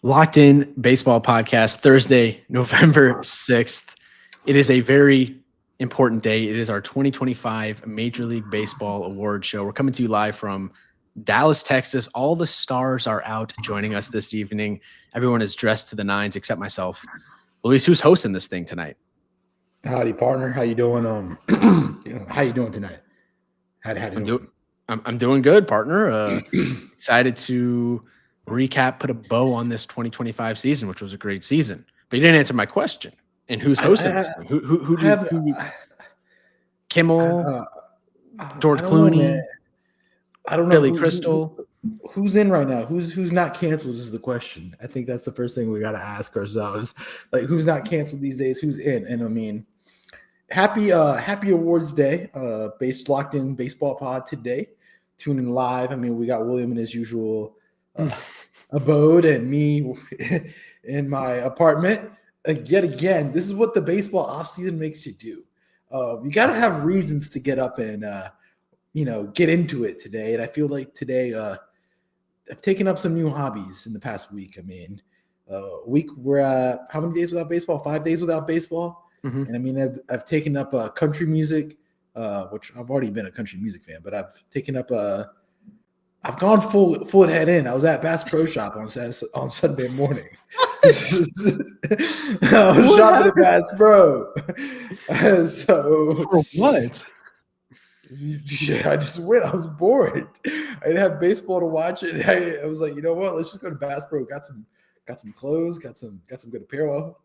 Locked In Baseball Podcast, Thursday, November 6th. It is a very important day. It is our 2025 Major League Baseball Award Show. We're coming to you live from Dallas, Texas. All the stars are out joining us this evening. Everyone is dressed to the nines except myself. Luis, who's hosting this thing tonight? Howdy, partner. How you doing? How you doing tonight? I'm doing good, partner. Excited to recap, put a bow on this 2025 season, which was a great season. But you didn't answer my question. And who's hosting this thing? Who Kimmel, George Clooney, I don't know. Billy Crystal. Who's in right now? Who's not canceled is the question. I think that's the first thing we got to ask ourselves. Like, who's not canceled these days? Who's in? And I mean, happy awards day. Locked In Baseball Pod today. Tuning live. I mean, we got William in his usual abode and me in my apartment. Yet again, this is what the baseball offseason makes you do. You got to have reasons to get up and get into it today. And I feel like today I've taken up some new hobbies in the past week. I mean, week we're at how many days without baseball? 5 days without baseball. Mm-hmm. And I mean, I've taken up country music, which I've already been a country music fan, but I've taken up I've gone full head in. I was at Bass Pro Shop on Sunday morning. I was shopping at Bass Pro. So for what? Yeah, I just went. I was bored. I didn't have baseball to watch it. I was like, you know what? Let's just go to Bass Pro. Got some clothes. Got some good apparel.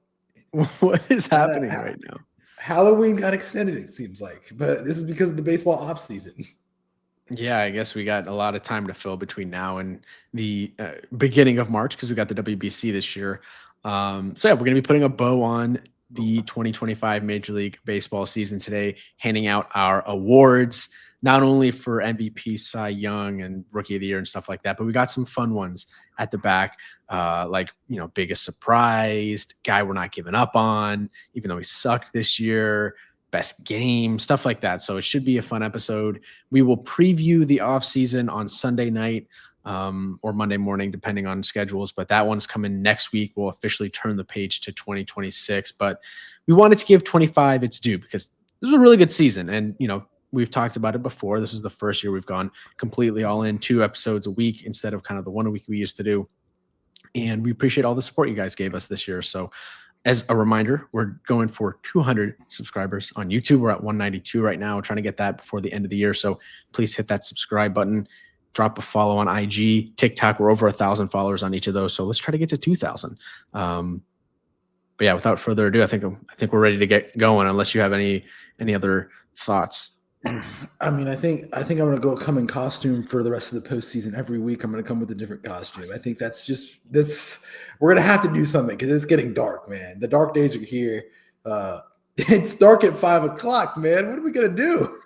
What is happening right now? Halloween got extended, it seems like, but this is because of the baseball off season. Yeah, I guess we got a lot of time to fill between now and the beginning of March because we got the WBC this year. So yeah, we're going to be putting a bow on the 2025 Major League Baseball season today, handing out our awards, not only for MVP, Cy Young, and Rookie of the Year and stuff like that, but we got some fun ones at the back, biggest surprise, guy we're not giving up on, even though he sucked this year, best game, stuff like that. So it should be a fun episode. We will preview the offseason on Sunday night or Monday morning, depending on schedules. But that one's coming next week. We'll officially turn the page to 2026. But we wanted to give 25 its due because this was a really good season. And, we've talked about it before. This is the first year we've gone completely all in, 2 episodes a week instead of kind of the 1 a week we used to do. And we appreciate all the support you guys gave us this year. So as a reminder, we're going for 200 subscribers on YouTube. We're at 192 right now. We're trying to get that before the end of the year. So please hit that subscribe button. Drop a follow on IG, TikTok. We're over 1,000 followers on each of those. So let's try to get to 2,000. But yeah, without further ado, I think we're ready to get going. Unless you have any other thoughts. I mean, I think I'm going to come in costume for the rest of the postseason. Every week, I'm going to come with a different costume. I think that's just this. We're going to have to do something because it's getting dark, man. The dark days are here. It's dark at 5 o'clock, man. What are we going to do?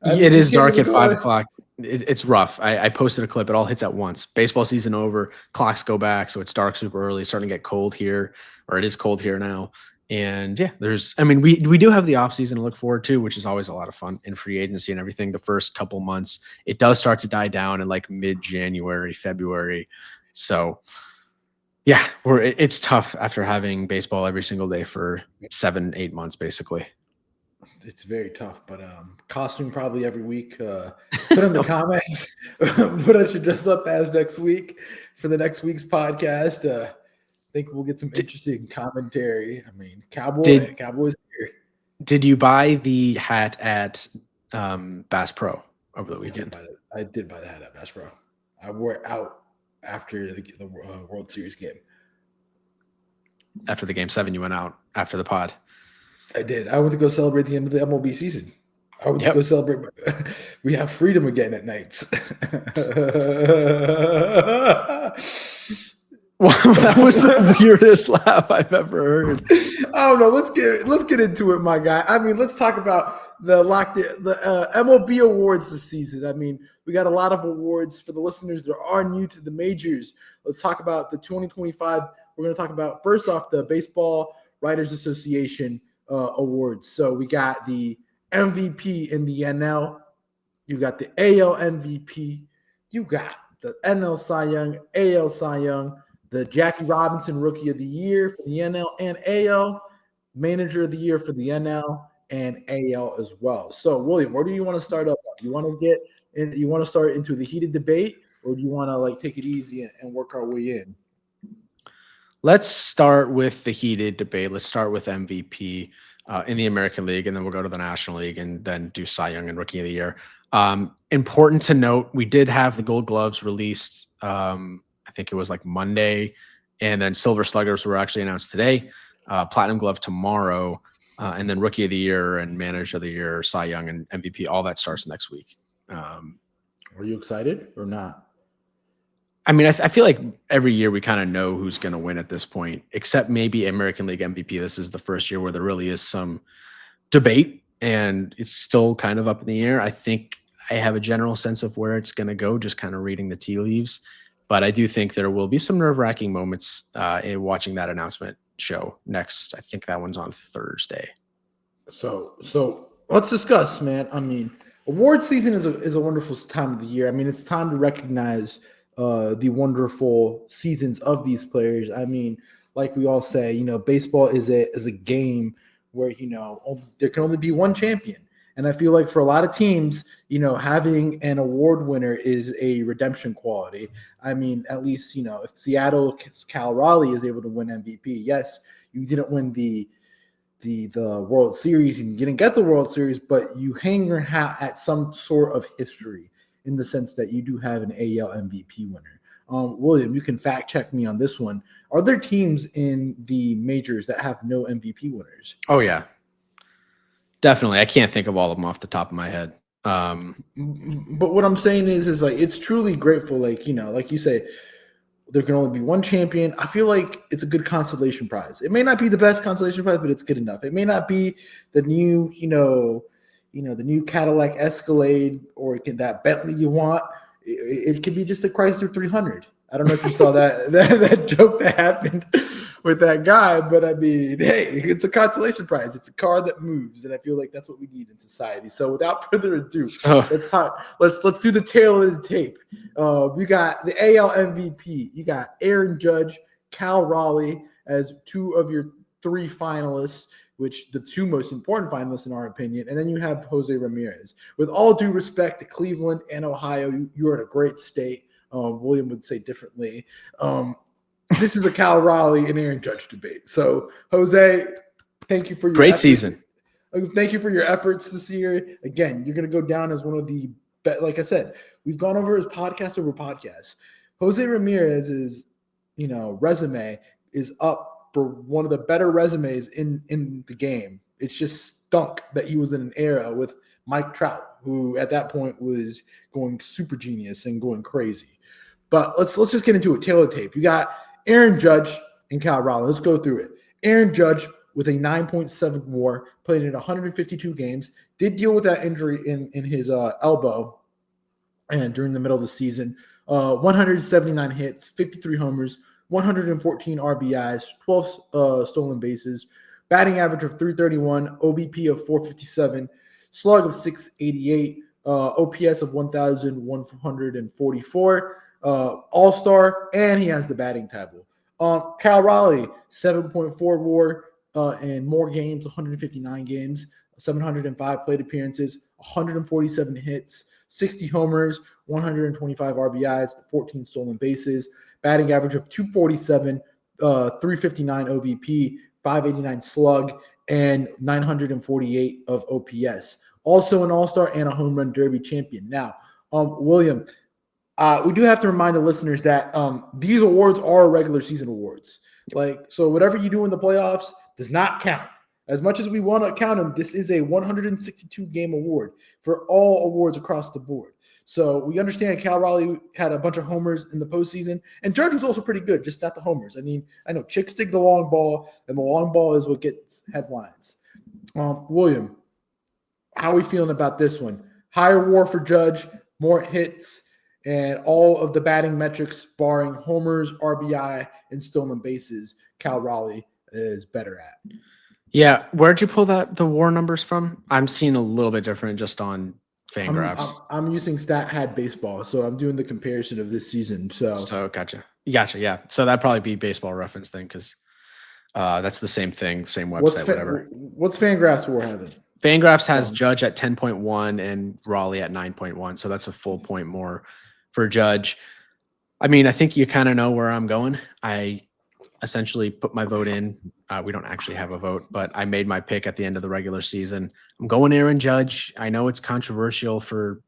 It is dark at 5 o'clock. It's rough. I posted a clip. It all hits at once. Baseball season over. Clocks go back, so it's dark super early. It's starting to get cold here, or it is cold here now. And yeah, we do have the offseason to look forward to, which is always a lot of fun in free agency and everything. The first couple months, it does start to die down in like mid-January, February. So yeah, it's tough after having baseball every single day for 7-8 months, basically. It's very tough, but costume probably every week. Put in the comments what I should dress up as next week for the next week's podcast. I think we'll get some interesting commentary. I mean, Cowboys here. Did you buy the hat at Bass Pro over the weekend? I did buy the hat at Bass Pro. I wore it out after the World Series game. After the Game 7, you went out after the pod. I did. I went to go celebrate the end of the MLB season. I went to go celebrate. We have freedom again at nights. Well, that was the weirdest laugh I've ever heard. I don't know. Let's get into it, my guy. I mean, let's talk about the MLB awards this season. I mean, we got a lot of awards for the listeners that are new to the majors. Let's talk about the 2025. We're going to talk about, first off, the Baseball Writers Association awards. So we got the MVP in the NL. You got the AL MVP. You got the NL Cy Young, AL Cy Young, the Jackie Robinson Rookie of the Year for the NL and AL, Manager of the Year for the NL and AL as well. So, William, where do you want to start up? You want to get in, you want to start into the heated debate, or do you want to like take it easy and work our way in? Let's start with the heated debate. Let's start with MVP in the American League, and then we'll go to the National League and then do Cy Young and Rookie of the Year. Important to note, we did have the Gold Gloves released. I think it was like Monday, and then Silver Sluggers were actually announced today. Platinum Glove tomorrow, and then Rookie of the Year and Manager of the Year, Cy Young and MVP. All that starts next week. Are you excited or not? I mean, I feel like every year we kind of know who's going to win at this point, except maybe American League MVP. This is the first year where there really is some debate, and it's still kind of up in the air. I think I have a general sense of where it's going to go, just kind of reading the tea leaves. But I do think there will be some nerve-wracking moments in watching that announcement show next. I think that one's on Thursday. So let's discuss, man. I mean, award season is a wonderful time of the year. I mean, it's time to recognize the wonderful seasons of these players. I mean, like we all say, you know, baseball is a game where, you know, there can only be one champion. And I feel like for a lot of teams, you know, having an award winner is a redemption quality. I mean, at least, you know, if Seattle's Cal Raleigh is able to win MVP, yes, you didn't win the World Series and you didn't get the World Series, but you hang your hat at some sort of history in the sense that you do have an AL MVP winner. William, you can fact check me on this one. Are there teams in the majors that have no MVP winners? Oh, yeah. Definitely. I can't think of all of them off the top of my head. But what I'm saying is like, it's truly grateful. Like, you know, like you say, there can only be one champion. I feel like it's a good consolation prize. It may not be the best consolation prize, but it's good enough. It may not be the new, the new Cadillac Escalade or that Bentley you want. It could be just a Chrysler 300. I don't know if you saw that joke that happened with that guy, but I mean, hey, it's a consolation prize. It's a car that moves, and I feel like that's what we need in society. So, without further ado, let's do the tail of the tape. We got the AL MVP. You got Aaron Judge, Cal Raleigh as two of your three finalists, which the two most important finalists in our opinion, and then you have Jose Ramirez. With all due respect to Cleveland and Ohio, you're in a great state. William would say differently. This is a Cal Raleigh and Aaron Judge debate. So, Jose, thank you for your great efforts. Season. Thank you for your efforts this year. Again, you're going to go down as one of the best. Like I said, we've gone over his podcast over podcast. Jose Ramirez's, resume is up for one of the better resumes in the game. It's just stunk that he was in an era with Mike Trout, who at that point was going super genius and going crazy. But let's just get into it. Tail of the tape. You got Aaron Judge and Cal Raleigh. Let's go through it. Aaron Judge with a 9.7 WAR, played in 152 games, did deal with that injury in his elbow and during the middle of the season. 179 hits, 53 homers, 114 RBIs, 12 stolen bases, batting average of 331, OBP of 457, slug of 688, OPS of 1,144, All-Star, and he has the batting title. Cal Raleigh, 7.4 WAR and more games, 159 games, 705 plate appearances, 147 hits, 60 homers, 125 RBIs, 14 stolen bases, batting average of 247, 359 OBP, 589 slug, and 948 of OPS. Also an All-Star and a Home Run Derby champion. Now, William, we do have to remind the listeners that these awards are regular season awards. So whatever you do in the playoffs does not count. As much as we want to count them, this is a 162-game award for all awards across the board. So we understand Cal Raleigh had a bunch of homers in the postseason, and Judge was also pretty good, just not the homers. I mean, I know chicks dig the long ball, and the long ball is what gets headlines. William, how are we feeling about this one? Higher WAR for Judge, more hits, and all of the batting metrics, barring homers, RBI, and stolen bases, Cal Raleigh is better at. Yeah, where'd you pull the WAR numbers from? I'm seeing a little bit different just on Fangraphs. I'm using StatHad Baseball, so I'm doing the comparison of this season. So gotcha. Yeah. So that'd probably be Baseball Reference thing because that's the same thing, same website, whatever. What's Fangraphs War having? Fangraphs has Judge at 10.1 and Raleigh at 9.1, so that's a full point more for Judge. I mean, I think you kind of know where I'm going. I essentially put my vote in. We don't actually have a vote, but I made my pick at the end of the regular season. I'm going Aaron Judge. I know it's controversial for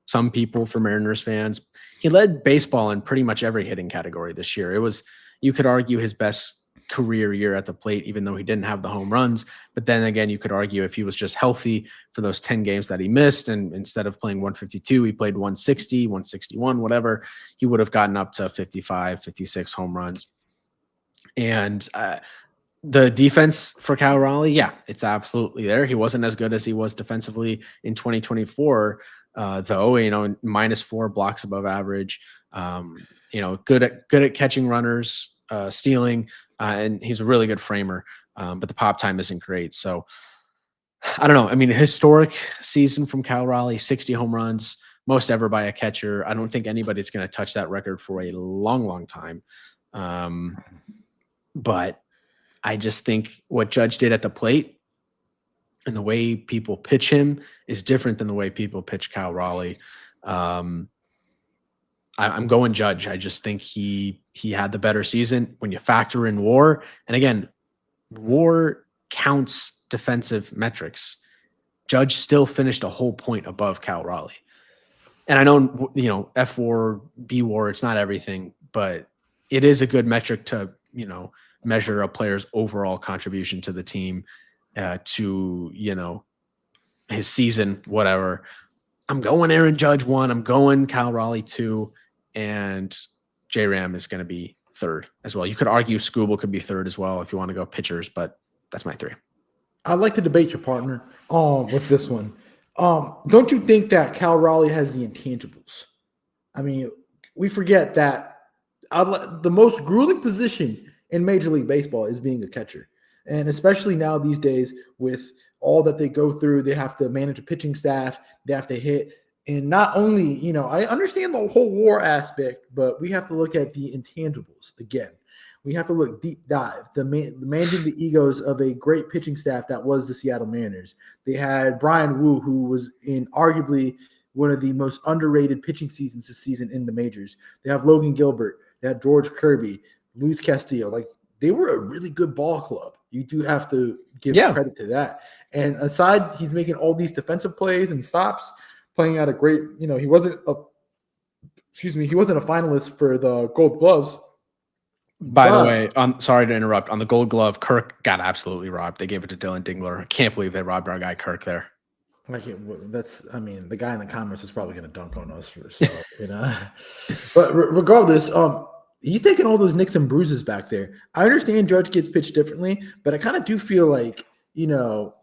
some people, for Mariners fans. He led baseball in pretty much every hitting category this year. It was, you could argue, his best career year at the plate, even though he didn't have the home runs. But then again, you could argue if he was just healthy for those 10 games that he missed, and instead of playing 152, he played 160, 161, whatever, he would have gotten up to 55, 56 home runs. And the defense for Cal Raleigh, yeah, it's absolutely there. He wasn't as good as he was defensively in 2024, though. -4 blocks above average. Good at catching runners, stealing, and he's a really good framer. But the pop time isn't great. So I don't know. I mean, historic season from Cal Raleigh, 60 home runs, most ever by a catcher. I don't think anybody's going to touch that record for a long, long time. But I just think what Judge did at the plate and the way people pitch him is different than the way people pitch Cal Raleigh. I'm going Judge. I just think he had the better season when you factor in WAR. And again, WAR counts defensive metrics. Judge still finished a whole point above Cal Raleigh. And I know, F WAR, B WAR, it's not everything, but it is a good metric to, measure a player's overall contribution to the team, to his season, whatever. I'm going Aaron Judge 1, I'm going Cal Raleigh 2, and J-Ram is going to be 3rd as well. You could argue Scooble could be 3rd as well if you want to go pitchers, but that's my 3. I'd like to debate your partner with this one. Don't you think that Cal Raleigh has the intangibles? I mean, we forget that the most grueling position in Major League Baseball is being a catcher. And especially now these days with all that they go through, they have to manage a pitching staff, they have to hit. And not only, I understand the whole WAR aspect, but we have to look at the intangibles again. We have to look deep dive, managing the egos of a great pitching staff that was the Seattle Mariners. They had Brian Wu, who was in arguably one of the most underrated pitching seasons this season in the majors. They have Logan Gilbert. They had George Kirby, Luis Castillo. Like, they were a really good ball club. You do have to give credit to that. And aside, he's making all these defensive plays and stops, playing at a great, he wasn't a finalist for the Gold Gloves. By the way, I'm sorry to interrupt. On the Gold Glove, Kirk got absolutely robbed. They gave it to Dylan Dingler. I can't believe they robbed our guy Kirk there. The guy in the comments is probably going to dunk on us for stuff, But regardless, he's taking all those nicks and bruises back there. I understand Judge gets pitched differently, but I kind of do feel like,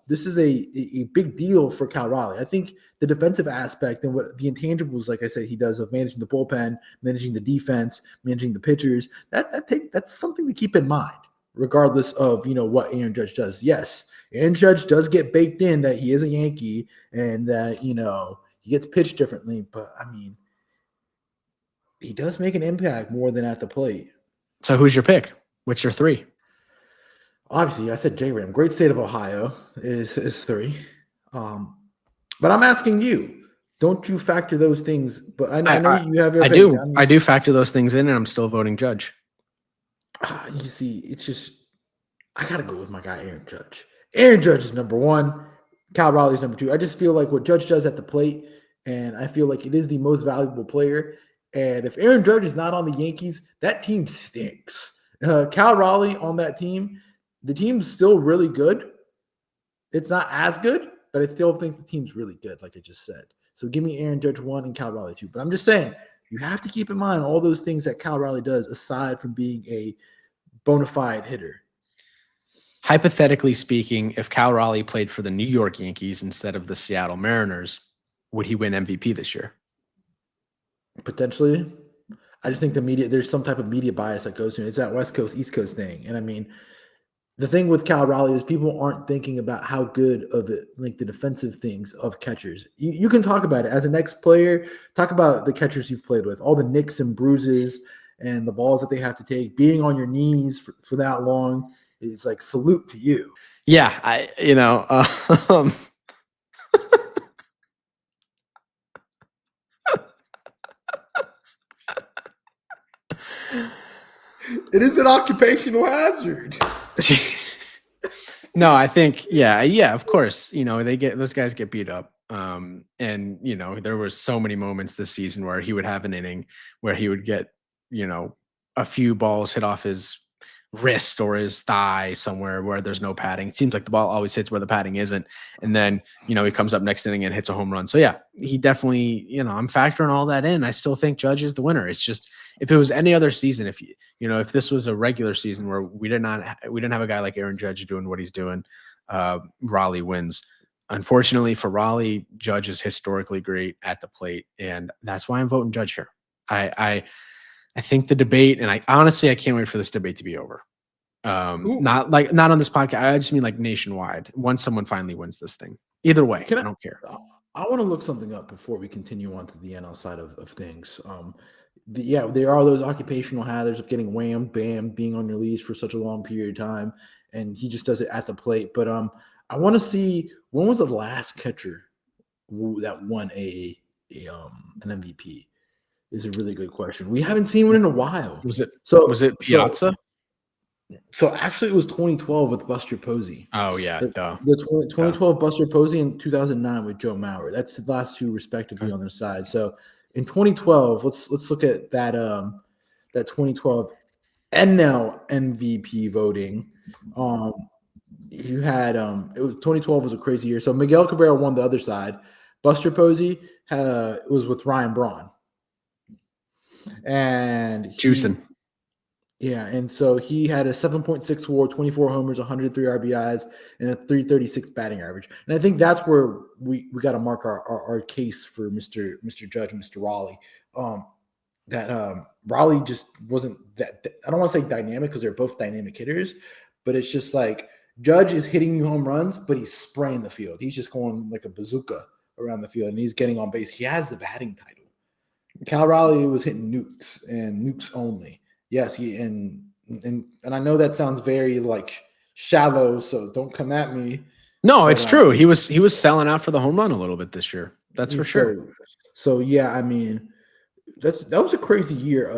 this is a big deal for Cal Raleigh. I think the defensive aspect and what the intangibles, like I said, he does of managing the bullpen, managing the defense, managing the pitchers, that's something to keep in mind, regardless of, what Aaron Judge does. Yes, Aaron Judge does get baked in that he is a Yankee and that, he gets pitched differently, but I mean, he does make an impact more than at the plate. So who's your pick? What's your 3? Obviously, I said J-Ram. Great State of Ohio is 3. But I'm asking you, don't you factor those things? But I know you have your pick. I do factor those things in, and I'm still voting Judge. You see, it's just, I got to go with my guy, Aaron Judge. Aaron Judge is number 1. Cal Raleigh is number 2. I just feel like what Judge does at the plate, and I feel like it is the most valuable player. And if Aaron Judge is not on the Yankees, that team stinks. Cal Raleigh on that team, the team's still really good. It's not as good, but I still think the team's really good, like I just said. So give me Aaron Judge 1 and Cal Raleigh 2. But I'm just saying, you have to keep in mind all those things that Cal Raleigh does aside from being a bona fide hitter. Hypothetically speaking, if Cal Raleigh played for the New York Yankees instead of the Seattle Mariners, would he win MVP this year? Potentially. I just think there's some type of media bias that goes to it. It's that West Coast, East Coast thing. And I mean, the thing with Cal Raleigh is people aren't thinking about how good of it, like the defensive things of catchers. You can talk about it as an ex-player. Talk about the catchers you've played with, all the nicks and bruises and the balls that they have to take. Being on your knees for that long is like salute to you. Yeah, It is an occupational hazard. No, I think, yeah, of course. Those guys get beat up. And there was so many moments this season where he would have an inning where he would get, a few balls hit off his wrist or his thigh somewhere where there's no padding. It seems like the ball always hits where the padding isn't. And then, he comes up next inning and hits a home run. So yeah, he definitely, I'm factoring all that in. I still think Judge is the winner. It's just, if it was any other season, if this was a regular season where we didn't have a guy like Aaron Judge doing what he's doing, Raleigh wins. Unfortunately for Raleigh, Judge is historically great at the plate, and that's why I'm voting Judge here. I think the debate, and I can't wait for this debate to be over. Not on this podcast. I just mean like nationwide. Once someone finally wins this thing, either way, I don't care. I want to look something up before we continue on to the NL side of things. There are those occupational hazards of getting whammed, bam, being on your leash for such a long period of time, and he just does it at the plate. But I want to see, when was the last catcher that won an MVP? Is a really good question. We haven't seen one in a while. Was it Piazza? So actually, it was 2012 with Buster Posey. Oh yeah, the 2012 Buster Posey and 2009 with Joe Mauer. That's the last two respectively on their side. So in 2012, let's look at that 2012 NL MVP voting. You had 2012 was a crazy year. So Miguel Cabrera won the other side. Buster Posey was with Ryan Braun. And juicing. Yeah, and so he had a 7.6 WAR, 24 homers, 103 RBIs, and a 336 batting average. And I think that's where we got to mark our case for Mr. Judge, Mr. Raleigh. Raleigh just wasn't that. I don't want to say dynamic because they're both dynamic hitters, but it's just like Judge is hitting you home runs, but he's spraying the field. He's just going like a bazooka around the field, and he's getting on base. He has the batting title. Cal Raleigh was hitting nukes and nukes only. Yes, and I know that sounds very like shallow, so don't come at me. No, it's true. He was selling out for the home run a little bit this year. That's for sure. So yeah, I mean, that was a crazy year.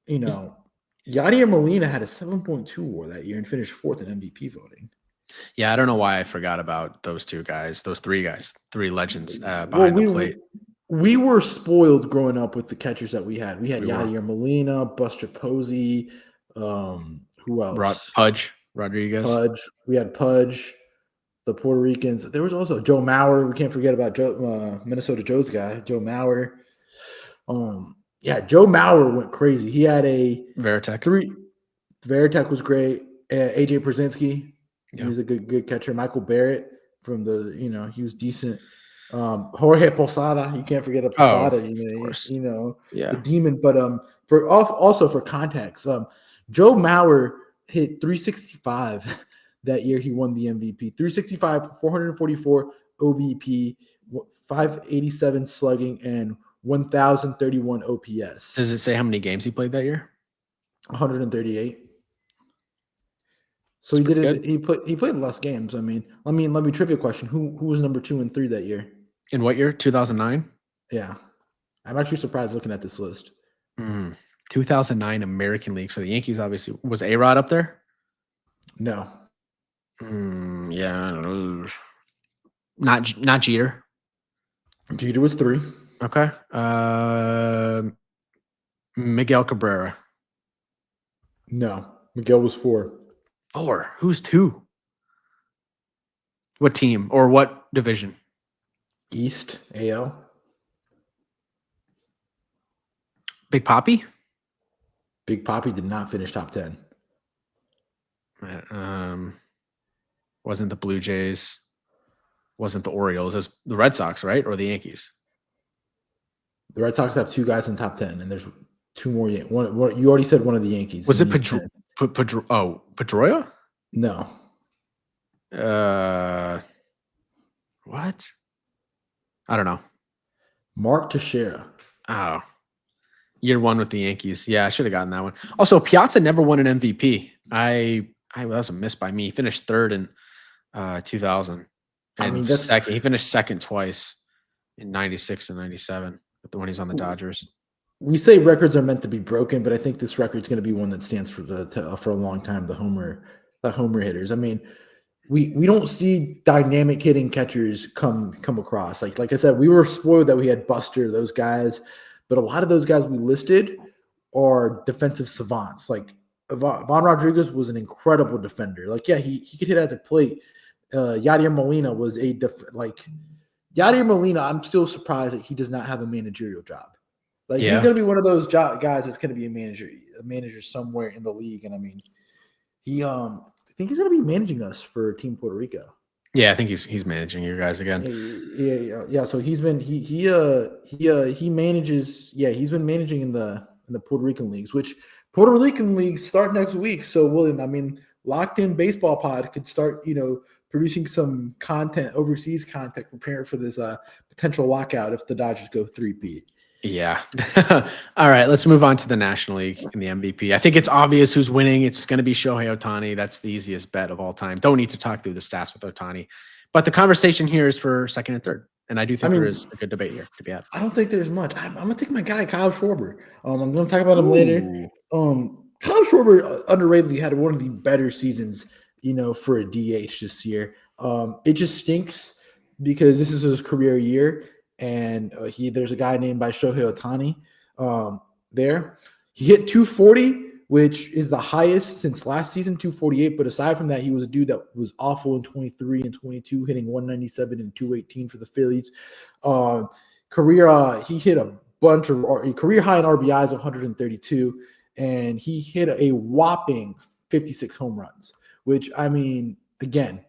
Yadier Molina had a 7.2 WAR that year and finished fourth in MVP voting. Yeah, I don't know why I forgot about those two guys, those three guys, three legends behind the plate. We were spoiled growing up with the catchers that we had. We had Yadier Molina, Buster Posey. Who else? Pudge Rodriguez. We had Pudge, the Puerto Ricans. There was also Joe Mauer. We can't forget about Minnesota Joe's guy, Joe Mauer. Joe Mauer went crazy. He had a Veritek. Veritek was great. AJ Przinsky, he was a good catcher. Michael Barrett he was decent. Jorge Posada, you can't forget Posada. The demon. But for context, Joe Mauer hit 365 that year. He won the MVP. 365, 444 OBP, 587 slugging, and 1,031 OPS. Does it say how many games he played that year? 138. So he did it. He played less games. I mean, let me trivia question. Who was number 2 and 3 that year? In what year? 2009? Yeah. I'm actually surprised looking at this list. 2009 American League. So the Yankees obviously. Was A-Rod up there? No. Yeah, I don't know. Not Jeter. Jeter was 3. Okay. Miguel Cabrera. No. Miguel was 4. 4. Who's 2? What team or what division? East, AL. Big Papi? Big Papi did not finish top 10. Wasn't the Blue Jays, wasn't the Orioles, it was the Red Sox, right? Or the Yankees? The Red Sox have 2 guys in top 10, and there's 2 more. One you already said one of the Yankees. Was it Pedroia? No. What? I don't know. Mark Teixeira. Oh, year one with the Yankees. Yeah, I should have gotten that one. Also, Piazza never won an MVP. That was a miss by me. He finished third in 2000 I and mean, that's second. He finished second twice in 96 and 97 when he's on the Dodgers. we say records are meant to be broken, but I think this record's going to be one that stands for a long time. The homer hitters. I mean, we don't see dynamic hitting catchers come across. Like I said, we were spoiled that we had Buster, those guys, but a lot of those guys we listed are defensive savants. Like Von Rodriguez was an incredible defender. Like, yeah, he could hit at the plate. Yadier Molina was Yadier Molina. I'm still surprised that he does not have a managerial job. Like, he's Yeah. going to be one of those guys that's going to be a manager somewhere in the league. And I mean, I think he's going to be managing us for Team Puerto Rico. Yeah, I think he's managing you guys again. Yeah. So he's been he manages. Yeah, he's been managing in the Puerto Rican leagues, which Puerto Rican leagues start next week. So William, I mean, Locked In Baseball Pod could start producing some content, overseas content, preparing for this potential lockout if the Dodgers go 3-peat. Yeah. All right, let's move on to the National League and the MVP. I think it's obvious who's winning. It's going to be Shohei Ohtani. That's the easiest bet of all time. Don't need to talk through the stats with Ohtani. But the conversation here is for second and third. And I do think there is a good debate here to be had. I don't think there's much. I'm going to take my guy, Kyle Schwarber. I'm going to talk about him later. Kyle Schwarber underratedly had one of the better seasons, for a DH this year. It just stinks because this is his career year. And there's a guy named by Shohei Ohtani there. He hit 240, which is the highest since last season, 248. But aside from that, he was a dude that was awful in 23 and 22, hitting 197 and 218 for the Phillies. He hit a career high in RBIs, 132, and he hit a whopping 56 home runs, which, I mean, again,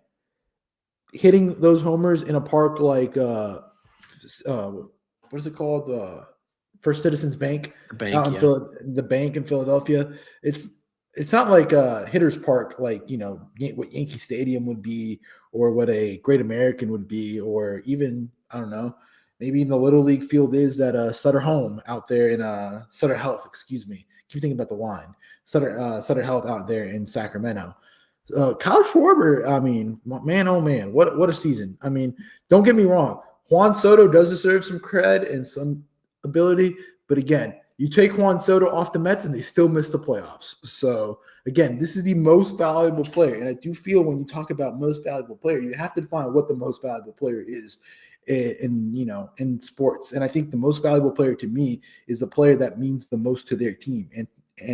hitting those homers in a park like what is it called? First Citizens Bank. The bank in Philadelphia. It's not like a hitter's park, like what Yankee Stadium would be, or what a Great American would be, or even, I don't know, maybe even the Little League field is that Sutter Home out there in Sutter Health. Excuse me, keep thinking about the line. Sutter Health out there in Sacramento. Kyle Schwarber, I mean, man, oh man, what a season. I mean, don't get me wrong. Juan Soto does deserve some cred and some ability, but again, you take Juan Soto off the Mets and they still miss the playoffs. So again, this is the most valuable player, and I do feel when you talk about most valuable player, you have to define what the most valuable player is in sports. And I think the most valuable player to me is the player that means the most to their team. And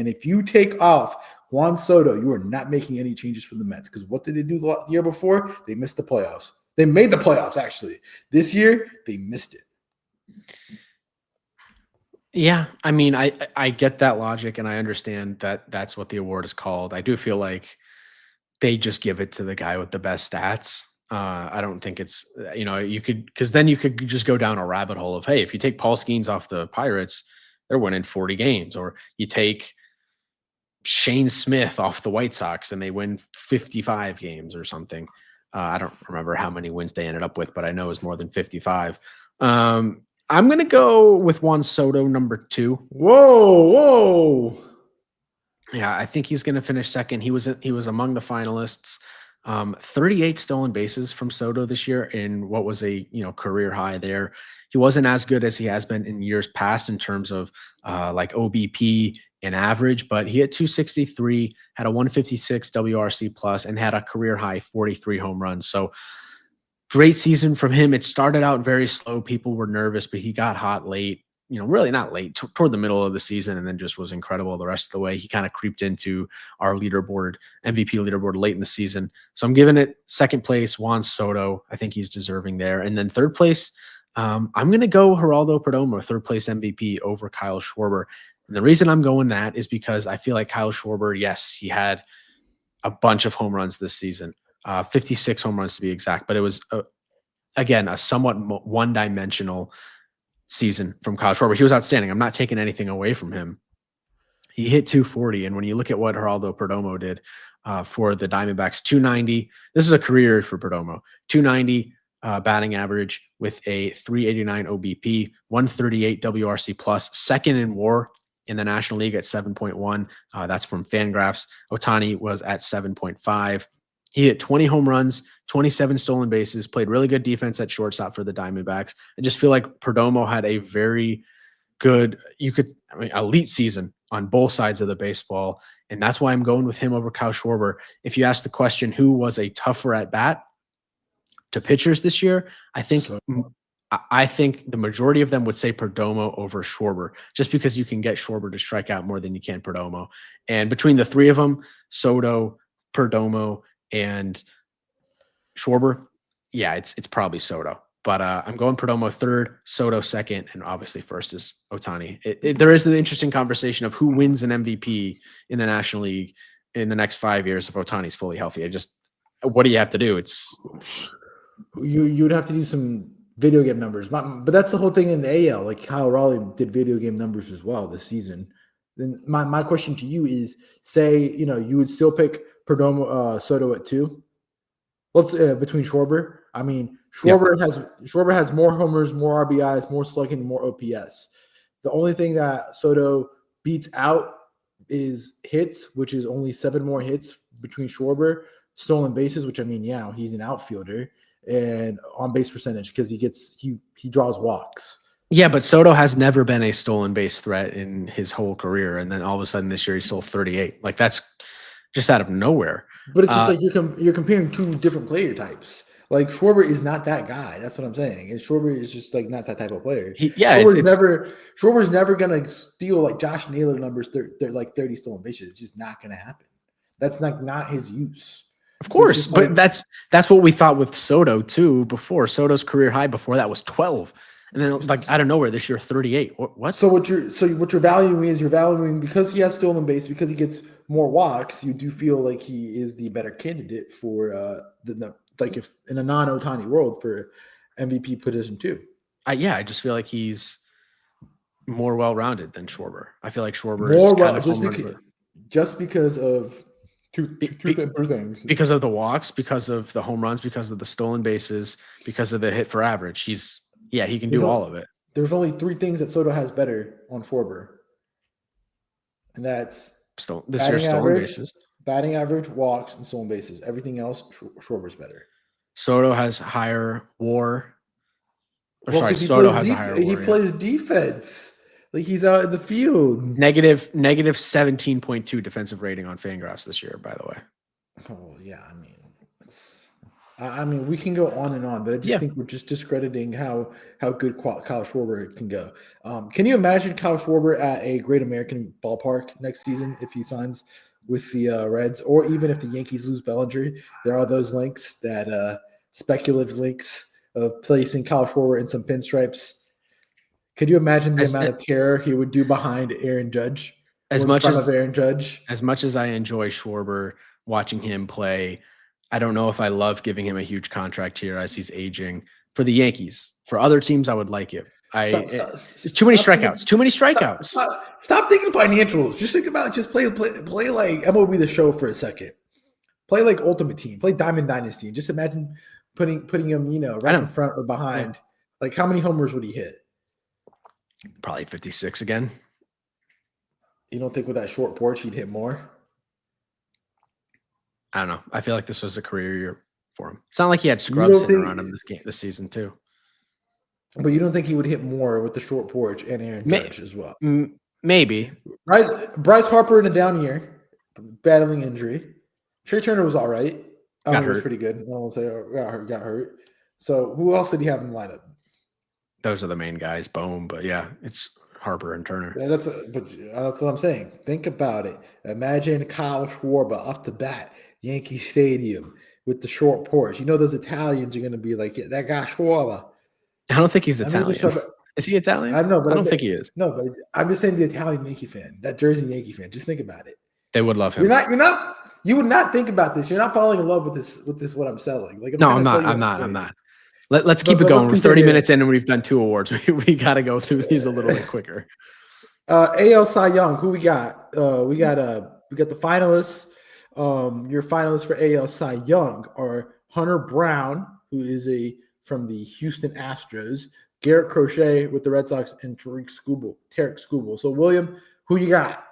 if you take off Juan Soto, you are not making any changes for the Mets, because what did they do the year before? They missed the playoffs. They made the playoffs, actually. This year, they missed it. Yeah, I mean, I get that logic, and I understand that that's what the award is called. I do feel like they just give it to the guy with the best stats. I don't think it's, because then you could just go down a rabbit hole of, hey, if you take Paul Skeens off the Pirates, they're winning 40 games. Or you take Shane Smith off the White Sox and they win 55 games or something. I don't remember how many wins they ended up with, but I know it was more than 55. I'm going to go with Juan Soto, number 2. Whoa. Yeah, I think he's going to finish second. He was among the finalists. 38 stolen bases from Soto this year in what was a career high there. He wasn't as good as he has been in years past in terms of like OBP and average, but he hit 263, had a 156 WRC plus, and had a career high 43 home runs. So great season from him. It started out very slow. People were nervous, but he got hot late. Really not late, toward the middle of the season, and then just was incredible the rest of the way. He kind of creeped into our MVP leaderboard late in the season. So I'm giving it second place, Juan Soto. I think he's deserving there. And then third place, I'm going to go Geraldo Perdomo, third place MVP over Kyle Schwarber. And the reason I'm going that is because I feel like Kyle Schwarber, yes, he had a bunch of home runs this season, 56 home runs to be exact, but it was, again, a somewhat one-dimensional season from Kyle Schwarber. He was outstanding. I'm not taking anything away from him. He hit 240, and when you look at what Geraldo Perdomo did, for the Diamondbacks. 290. This is a career for Perdomo. 290 batting average with a 389 OBP, 138 WRC plus, second in WAR in the National League at 7.1. That's from Fangraphs. Ohtani was at 7.5. He hit 20 home runs, 27 stolen bases, played really good defense at shortstop for the Diamondbacks. I just feel like Perdomo had a very good, elite season on both sides of the baseball. And that's why I'm going with him over Kyle Schwarber. If you ask the question, who was a tougher at bat to pitchers this year, I think the majority of them would say Perdomo over Schwarber, just because you can get Schwarber to strike out more than you can Perdomo. And between the three of them, Soto, Perdomo, and Schwarber, yeah, it's probably Soto. But I'm going Perdomo third, Soto second, and obviously first is Ohtani. There is the interesting conversation of who wins an MVP in the National League in the next 5 years if Ohtani's fully healthy. What do you have to do? You would have to do some video game numbers, but that's the whole thing in the AL. Like Kyle Raleigh did video game numbers as well this season. Then my question to you is: say you would still pick Perdomo, Soto at 2. Let's between Schwarber. I mean, Schwarber has more homers, more RBIs, more slugging, more OPS. The only thing that Soto beats out is hits, which is only 7 more hits between Schwarber. Stolen bases, which he's an outfielder, and on base percentage because he draws walks. Yeah, but Soto has never been a stolen base threat in his whole career, and then all of a sudden this year he stole 38. Like that's just out of nowhere. But it's just like you're comparing two different player types. Like Schwarber is not that guy. That's what I'm saying. And Schwarber is just like not that type of player. Schwarber's never gonna steal like Josh Naylor numbers, like 30 stolen bases. It's just not gonna happen. That's not his use. Of course, but that's what we thought with Soto too. Before Soto's career high before that was 12, and then like out of nowhere this year 38. What? So what you're valuing is you're valuing because he has stolen base, because he gets more walks. You do feel like he is the better candidate for if in a non-Ohtani world for MVP position too. I just feel like he's more well-rounded than Schwarber. I feel like Schwarber is kind of just because of two things. Because of the walks, because of the home runs, because of the stolen bases, because of the hit for average. He can do all of it. There's only 3 things that Soto has better on Schwarber. And that's this year's stolen bases. Batting average, walks, and stolen bases. Everything else, Schwarber's better. Soto has higher WAR. Soto has a higher WAR. He plays defense. Like he's out in the field. Negative 17.2 defensive rating on Fangraphs this year, by the way. Oh yeah, we can go on and on, but I just think we're just discrediting how good Kyle Schwarber can go. Can you imagine Kyle Schwarber at a Great American Ballpark next season if he signs with the Reds, or even if the Yankees lose Bellinger? There are those links, that speculative links of placing Kyle Schwarber in some pinstripes. Could you imagine the amount of terror he would do behind Aaron Judge? As much as I enjoy Schwarber, watching him play, I don't know if I love giving him a huge contract here as he's aging. For the Yankees, for other teams, I would like it. It's too many strikeouts. Stop thinking financials. Just think about play like MLB The Show for a second. Play like Ultimate Team. Play Diamond Dynasty. Just imagine putting him, right in front or behind. Like how many homers would he hit? Probably 56 again. You don't think with that short porch he'd hit more? I don't know. I feel like this was a career year for him. It's not like he had scrubs hitting around him this season too. But you don't think he would hit more with the short porch and Aaron Judge as well? Maybe. Bryce Harper in a down year, battling injury. Trey Turner was all right. Got hurt. Was pretty good. I won't say got hurt. So who else did he have in the lineup? Those are the main guys. Boom. But yeah, it's Harper and Turner. Yeah, that's what I'm saying. Think about it. Imagine Kyle Schwarber off the bat, Yankee Stadium with the short porch. Those Italians are going to be like, yeah, that guy Schwarber. I don't think he's Italian. Is he Italian? I don't know, but I don't think he is. No, but I'm just saying the Italian Yankee fan, that Jersey Yankee fan. Just think about it. They would love him. You would not think about this. You're not falling in love with this. What I'm selling. Like I'm not. Let's keep it going. We're 30 minutes in and we've done 2 awards. We got to go through these a little bit quicker. AL Cy Young. Who we got? We got the finalists. Your finalists for AL Cy Young are Hunter Brown, who is from the Houston Astros, Garrett Crochet with the Red Sox, and Tarik Skubal. So, William, who you got?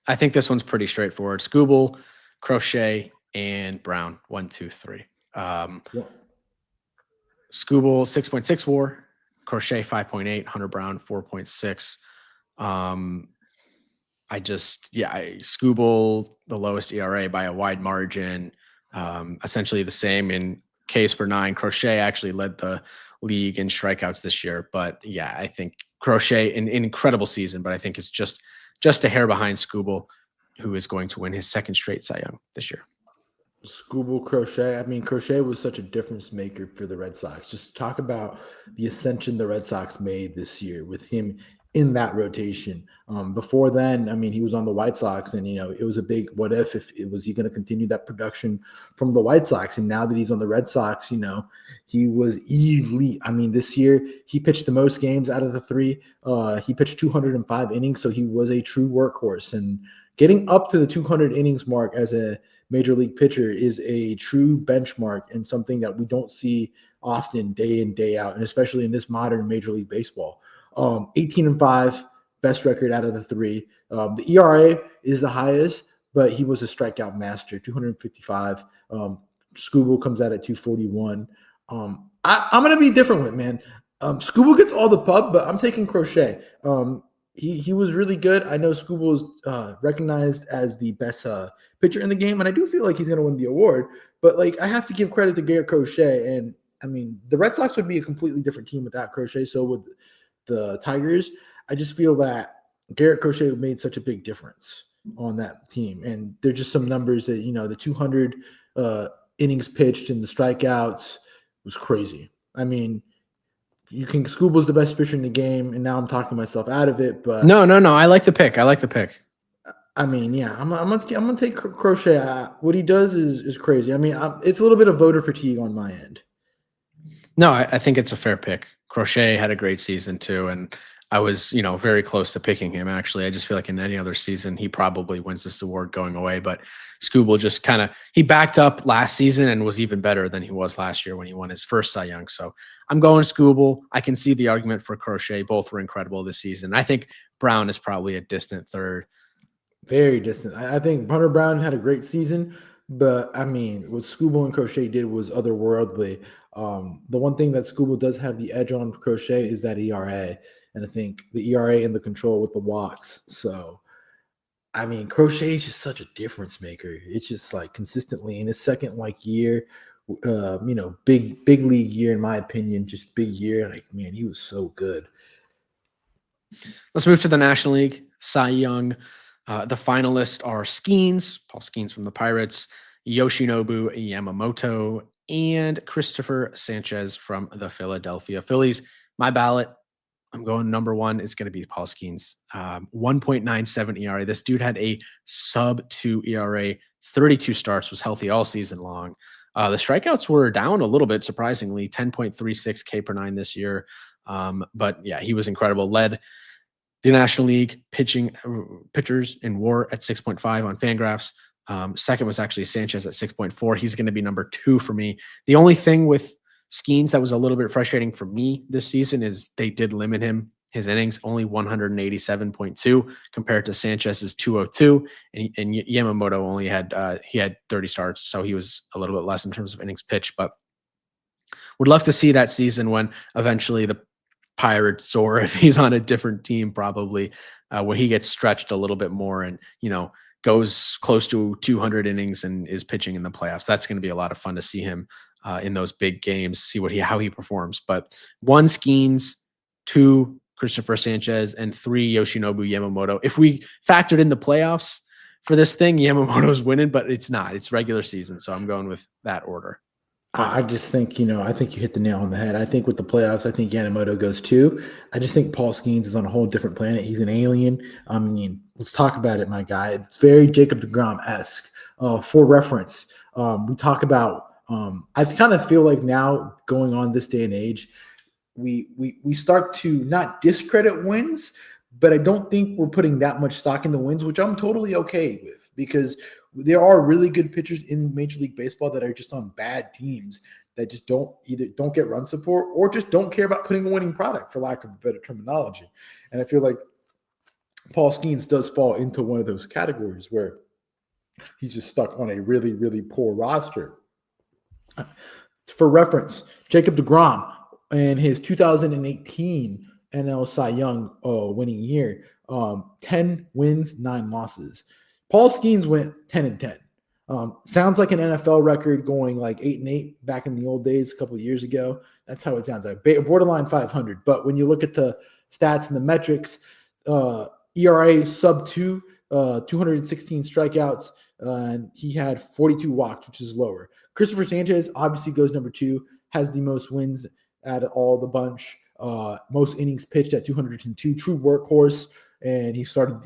I think this one's pretty straightforward. Skubal, Crochet, and Brown. 1, 2, 3. Skubal 6.6 WAR, Crochet 5.8, Hunter Brown 4.6. Skubal the lowest ERA by a wide margin, essentially the same in Ks per 9. Crochet actually led the league in strikeouts this year, but yeah, I think Crochet an incredible season, but I think it's just a hair behind Skubal, who is going to win his second straight Cy Young this year. Skubal, Crochet. I mean, Crochet was such a difference maker for the Red Sox. Just talk about the ascension the Red Sox made this year with him in that rotation. Before then, I mean, he was on the White Sox, and it was a big what if it was he going to continue that production from the White Sox. And now that he's on the Red Sox, he was elite. I mean, this year he pitched the most games out of the three. He pitched 205 innings, so he was a true workhorse. And getting up to the 200 innings mark as a major league pitcher is a true benchmark and something that we don't see often day in, day out, and especially in this modern Major League Baseball. 18-5, best record out of the three. The ERA is the highest, but he was a strikeout master, 255. Skubal comes out at 241. I'm going to be different with, man. Skubal gets all the pub, but I'm taking Crochet. He was really good. I know Skubal was recognized as the best pitcher in the game, and I do feel like he's going to win the award. But I have to give credit to Garrett Crochet, and I mean the Red Sox would be a completely different team without Crochet. So with the Tigers, I just feel that Garrett Crochet made such a big difference on that team, and there's just some numbers that the 200 innings pitched and the strikeouts was crazy. I mean, Skubal's the best pitcher in the game, and now I'm talking myself out of it. But no, I like the pick. I mean, yeah, I'm gonna take Crochet. What he does is crazy. I mean, it's a little bit of voter fatigue on my end. No, I think it's a fair pick. Crochet had a great season too, and I was, very close to picking him. Actually, I just feel like in any other season, he probably wins this award going away. But Skubal just he backed up last season and was even better than he was last year when he won his first Cy Young. So I'm going Skubal. I can see the argument for Crochet. Both were incredible this season. I think Brown is probably a distant third. Very distant. I think Hunter Brown had a great season, but I mean, what Skubal and Crochet did was otherworldly. The one thing that Skubal does have the edge on Crochet is that ERA. And I think the ERA and the control with the walks. So, I mean, Crochet is just such a difference maker. It's just consistently in his second year, big league year, in my opinion, just big year. Man, he was so good. Let's move to the National League. Cy Young. The finalists are Paul Skeens from the Pirates, Yoshinobu Yamamoto, and Christopher Sanchez from the Philadelphia Phillies. My ballot, I'm going number one. It's going to be Paul Skeens. 1.97 ERA. This dude had a sub-2 ERA, 32 starts, was healthy all season long. The strikeouts were down a little bit, surprisingly, 10.36 K per 9 this year. But yeah, he was incredible. Led the National League pitchers in WAR at 6.5 on Fangraphs. Second was actually Sanchez at 6.4. He's going to be number 2 for me. The only thing with Skeens that was a little bit frustrating for me this season is they did limit his innings, only 187.2 compared to Sanchez's 202, and Yamamoto only had 30 starts, so he was a little bit less in terms of innings pitched. But would love to see that season when eventually the Pirates, or if he's on a different team, probably when he gets stretched a little bit more and goes close to 200 innings and is pitching in the playoffs. That's going to be a lot of fun to see him in those big games, see how he performs. But 1 Skeens, 2 Christopher Sanchez, and 3 Yoshinobu Yamamoto. If we factored in the playoffs for this thing, Yamamoto's winning, but it's not. It's regular season, so I'm going with that order. I just think, I think you hit the nail on the head. I think with the playoffs, I think Yamamoto goes 2. I just think Paul Skeens is on a whole different planet. He's an alien. I mean, let's talk about it, my guy. It's very Jacob deGrom-esque. For reference, we talk about, I kind of feel like now going on this day and age, we start to not discredit wins, but I don't think we're putting that much stock in the wins, which I'm totally okay with, because there are really good pitchers in Major League Baseball that are just on bad teams that just don't get run support or just don't care about putting a winning product, for lack of a better terminology. And I feel like Paul Skeens does fall into one of those categories where he's just stuck on a really, really poor roster. For reference, Jacob deGrom in his 2018 NL Cy Young winning year, 10 wins, 9 losses. Paul Skeens went 10-10. Sounds like an NFL record going like 8-8 back in the old days, a couple of years ago. That's how it sounds like, borderline 500. But when you look at the stats and the metrics, ERA sub 2, 216 strikeouts, and he had 42 walks, which is lower. Christopher Sanchez obviously goes number 2, has the most wins out of all the bunch, most innings pitched at 202, true workhorse, and he started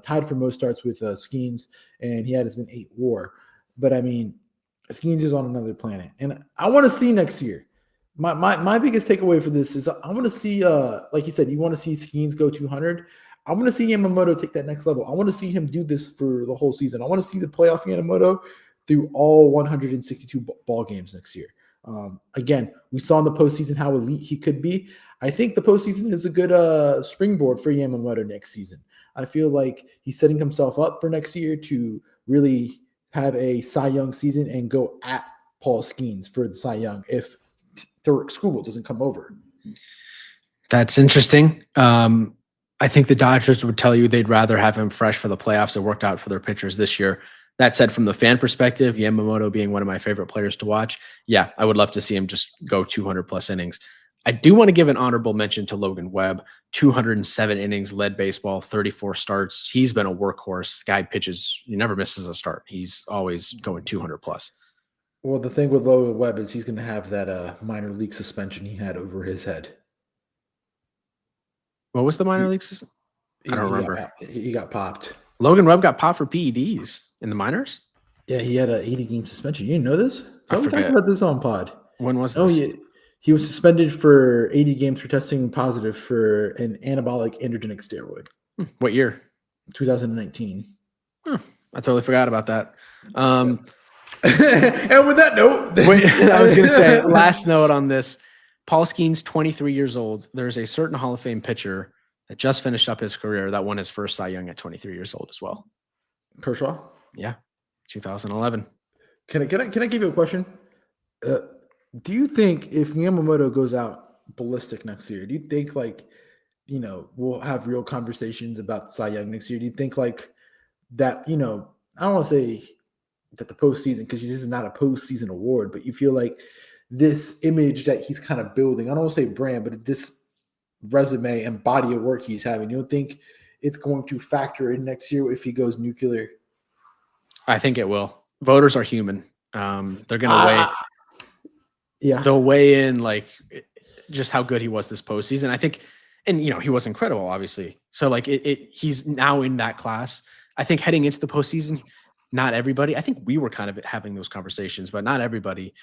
tied for most starts with Skeens, and he had an 8 WAR. But I mean, Skeens is on another planet, and I want to see next year. My biggest takeaway for this is I want to see, like you said, you want to see Skeens go 200. I want to see Yamamoto take that next level. I want to see him do this for the whole season. I want to see the playoff Yamamoto through all 162 ball games next year. Again, we saw in the postseason how elite he could be. I think the postseason is a good springboard for Yamamoto next season. I feel like he's setting himself up for next year to really have a Cy Young season and go at Paul Skeens for the Cy Young if Tarik Skubal doesn't come over. That's interesting. I think the Dodgers would tell you they'd rather have him fresh for the playoffs. It worked out for their pitchers this year. That said, from the fan perspective, Yamamoto being one of my favorite players to watch, yeah, I would love to see him just go 200 plus innings. I do want to give an honorable mention to Logan Webb, 207 innings, led baseball, 34 starts. He's been a workhorse. Guy pitches, he never misses a start. He's always going 200 plus. Well, the thing with Logan Webb is he's going to have that minor league suspension he had over his head. What was the minor league system? I don't remember. He got popped. Logan Webb got popped for PEDs in the minors? Yeah, he had an 80-game suspension. You didn't know this? I We forget. talked about this on pod. When was this? Oh, yeah. He was suspended for 80 games for testing positive for an anabolic androgenic steroid. What year? 2019. I totally forgot about that. And with that note, wait, I was going to say, last note on this. Paul Skeens, 23 years old. There's a certain Hall of Fame pitcher that just finished up his career that won his first Cy Young at 23 years old as well. Kershaw? Yeah, 2011. Can I give you a question? Do you think if Yamamoto goes out ballistic next year, do you think we'll have real conversations about Cy Young next year? Do you think that, I don't want to say that the postseason, because this is not a postseason award, but you feel like this image that he's kind of building, I don't want to say brand, but this resume and body of work he's having, you don't think it's going to factor in next year if he goes nuclear? I think it will. Voters are human. They're going to weigh. Yeah, they'll weigh in just how good he was this postseason. I think, and he was incredible, obviously. So he's now in that class. I think heading into the postseason, not everybody. I think we were kind of having those conversations, but not everybody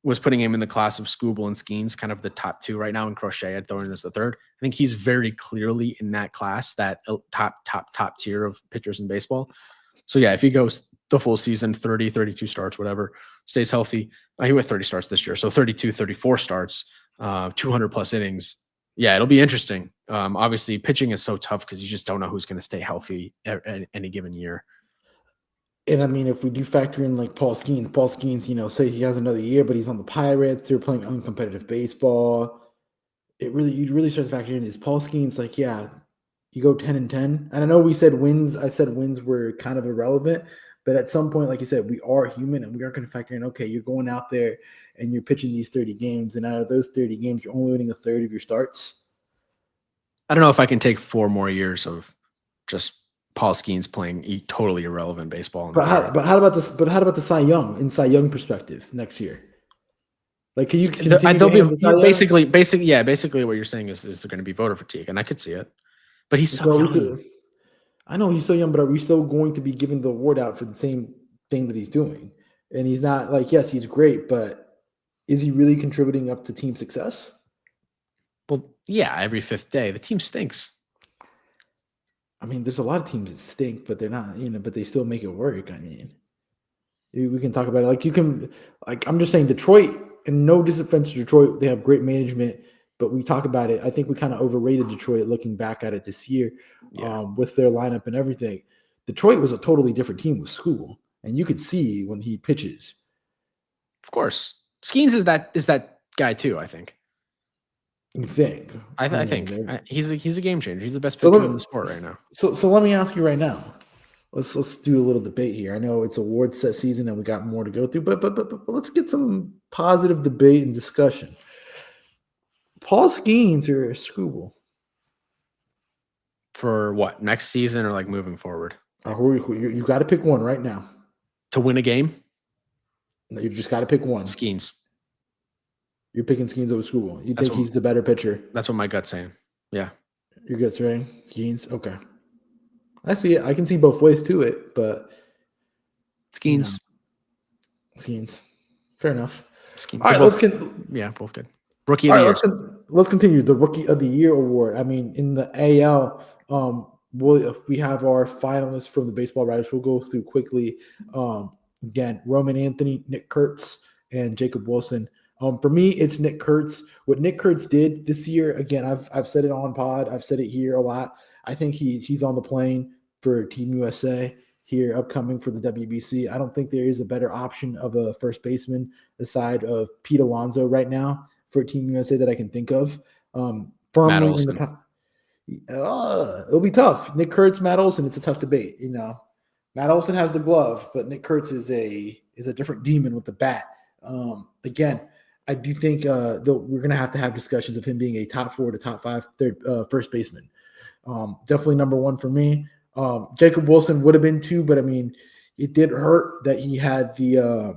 was putting him in the class of Skubal and Skeens, kind of the top 2 right now, and Crochet. I'd throw in as the 3rd. I think he's very clearly in that class, that top tier of pitchers in baseball. So yeah, if he goes the full season, 30, 32 starts, whatever, stays healthy. He went 30 starts this year. So 32, 34 starts, 200 plus innings. Yeah, it'll be interesting. Obviously pitching is so tough because you just don't know who's going to stay healthy at any given year. And I mean, if we do factor in Paul Skeens, say he has another year, but he's on the Pirates, they're playing uncompetitive baseball. You really start to factor in is Paul Skeens you go 10-10. And I know I said wins were kind of irrelevant, but at some point, like you said, we are human and we are going to factor in, okay, you're going out there and you're pitching these 30 games, and out of those 30 games, you're only winning a third of your starts. I don't know if I can take 4 more years of just Paul Skeens playing totally irrelevant baseball. But how about this? But how about the Cy Young in Cy Young perspective next year? Can you basically what you're saying is there going to be voter fatigue, and I could see it. But he's so young. I know he's so young, but are we still going to be giving the award out for the same thing that he's doing? And he's not yes, he's great, but is he really contributing up to team success? Well, yeah, every 5th day, the team stinks. I mean, there's a lot of teams that stink, but they're not, but they still make it work. I mean, We can talk about it. Like you can, like I'm just saying, Detroit. And no disoffense to Detroit, they have great management. But we talk about it. I think we kind of overrated Detroit looking back at it this year, Yeah, with their lineup and everything. Detroit was a totally different team with School, and you could see when he pitches. of course. Skeens is that guy too. I think. You think? I I mean, think he's a game changer. He's the best so pitcher let in the me sport right now. so let me ask you right now. Let's do a little debate here. I know it's award set season and we got more to go through, but let's get some positive debate and discussion. Paul Skeens or Scooble? For what, next season or like moving forward You got to pick one right now. to win a game? No, you just got to pick one. Skeens. You're picking Skeens over Scooble. You That's think what he's the better pitcher? that's what my gut's saying. Yeah, Your gut's right. Skeens. Okay. I see it. I can see both ways to it, but you know, Skeens. Skeens. Fair enough. Skeens. All They're right, let's both, get. yeah, both good. Rookie All of the right, year. let's continue the Rookie of the Year award. I mean, in the AL, we have our finalists from the Baseball Writers. We'll go through quickly. Again, Roman Anthony, Nick Kurtz, and Jacob Wilson. For me, it's Nick Kurtz. What Nick Kurtz did this year, again, I've said it on pod. I've said it here a lot. I think he's on the plane for Team USA here upcoming for the WBC. I don't think there is a better option of a first baseman aside of Pete Alonso right now for Team USA that I can think of. Matt Firmly in the Olson. top. It'll be tough. Nick Kurtz, Matt Olson. It's a tough debate. Matt Olson has the glove, but Nick Kurtz is a different demon with the bat. Again, I do think we're going to have discussions of him being a top 4 to top 5 first baseman. Definitely number 1 for me. Jacob Wilson would have been 2, but I mean, it did hurt that he had the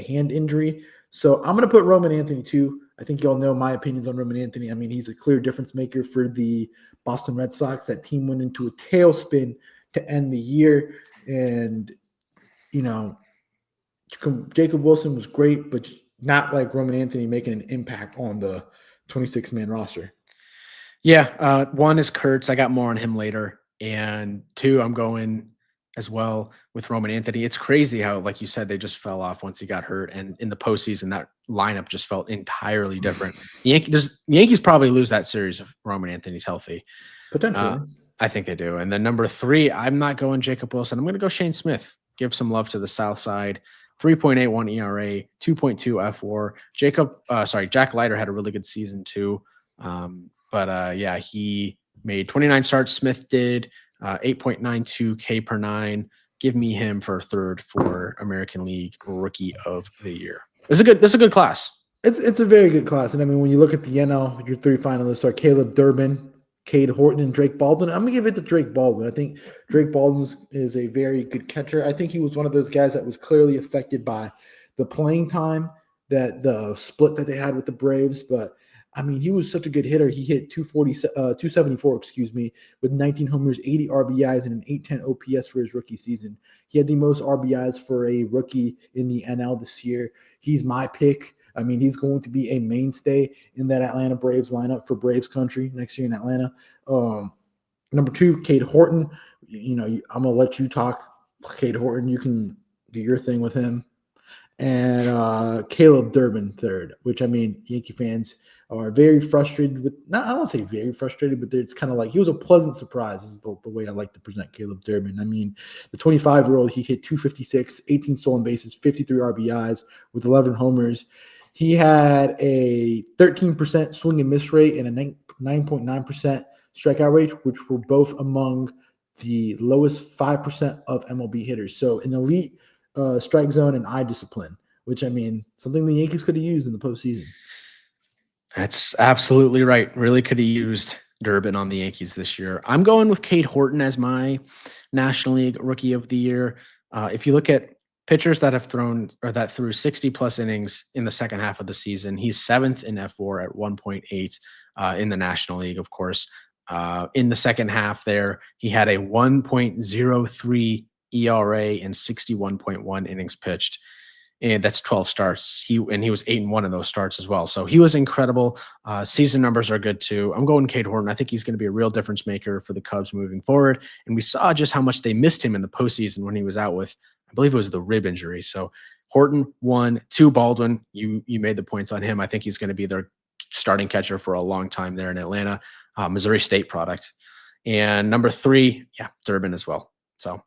hand injury. So I'm going to put Roman Anthony 2. I think y'all know my opinions on Roman Anthony. I mean, he's a clear difference maker for the Boston Red Sox. That team went into a tailspin to end the year. And, Jacob Wilson was great, but not like Roman Anthony making an impact on the 26-man roster. Yeah, 1 is Kurtz. I got more on him later. And 2, I'm going as well with Roman Anthony. It's crazy how, like you said, they just fell off once he got hurt. And in the postseason, that lineup just felt entirely different. The Yankees probably lose that series if Roman Anthony's healthy. Potentially. I think they do. And then number 3, I'm not going Jacob Wilson. I'm going to go Shane Smith. Give some love to the South Side. 3.81 ERA, 2.2 FWAR. Jack Leiter had a really good season too. But he made 29 starts. Smith did 8.92 K per 9. Give me him for 3rd for American League Rookie of the Year. This is a good class. It's a very good class. And I mean, when you look at the NL, your 3 finalists are Caleb Durbin, Cade Horton, and Drake Baldwin. I'm going to give it to Drake Baldwin. I think Drake Baldwin is a very good catcher. I think he was one of those guys that was clearly affected by the playing time, that the split that they had with the Braves. But, I mean, he was such a good hitter. He hit 274, with 19 homers, 80 RBIs, and an 810 OPS for his rookie season. He had the most RBIs for a rookie in the NL this year. He's my pick. I mean, he's going to be a mainstay in that Atlanta Braves lineup for Braves country next year in Atlanta. Number 2, Cade Horton. I'm going to let you talk, Cade Horton. You can do your thing with him. And Caleb Durbin 3rd, which, I mean, Yankee fans are very frustrated with. I don't say very frustrated, but it's kind of like he was a pleasant surprise. This is the way I like to present Caleb Durbin. I mean, the 25-year-old, he hit 256, 18 stolen bases, 53 RBIs with 11 homers. He had a 13% swing and miss rate and a 9.9% strikeout rate, which were both among the lowest 5% of MLB hitters. So an elite strike zone and eye discipline, which, I mean, something the Yankees could have used in the postseason. That's absolutely right. Really could have used Durbin on the Yankees this year. I'm going with Cade Horton as my National League Rookie of the Year. If you look at pitchers that have thrown or that threw 60 plus innings in the second half of the season, he's 7th in FWAR at 1.8 in the National League, of course. In the second half there, he had a 1.03 ERA and 61.1 innings pitched. And that's 12 starts. He was 8-1 in those starts as well. So he was incredible. Season numbers are good too. I'm going Cade Horton. I think he's going to be a real difference maker for the Cubs moving forward. And we saw just how much they missed him in the postseason when he was out with, believe it was the rib injury. So Horton 1, 2 Baldwin. You made the points on him. I think he's going to be their starting catcher for a long time there in Atlanta. Missouri State product. And number 3, yeah, Durbin as well. So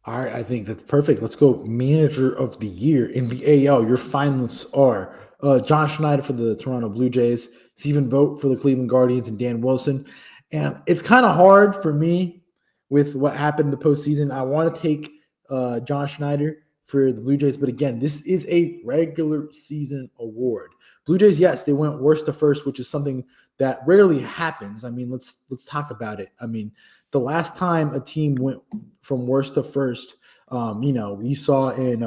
All right, I think that's perfect. Let's go manager of the year in the AL. Your finalists are John Schneider for the Toronto Blue Jays, Stephen Vogt for the Cleveland Guardians, and Dan Wilson. And it's kind of hard for me with what happened in the postseason. I want to take John Schneider for the Blue Jays, but again, this is a regular season award. Blue Jays, yes, they went worst to first, which is something that rarely happens. I mean, let's talk about it. I mean, the last time a team went from worst to first, you saw in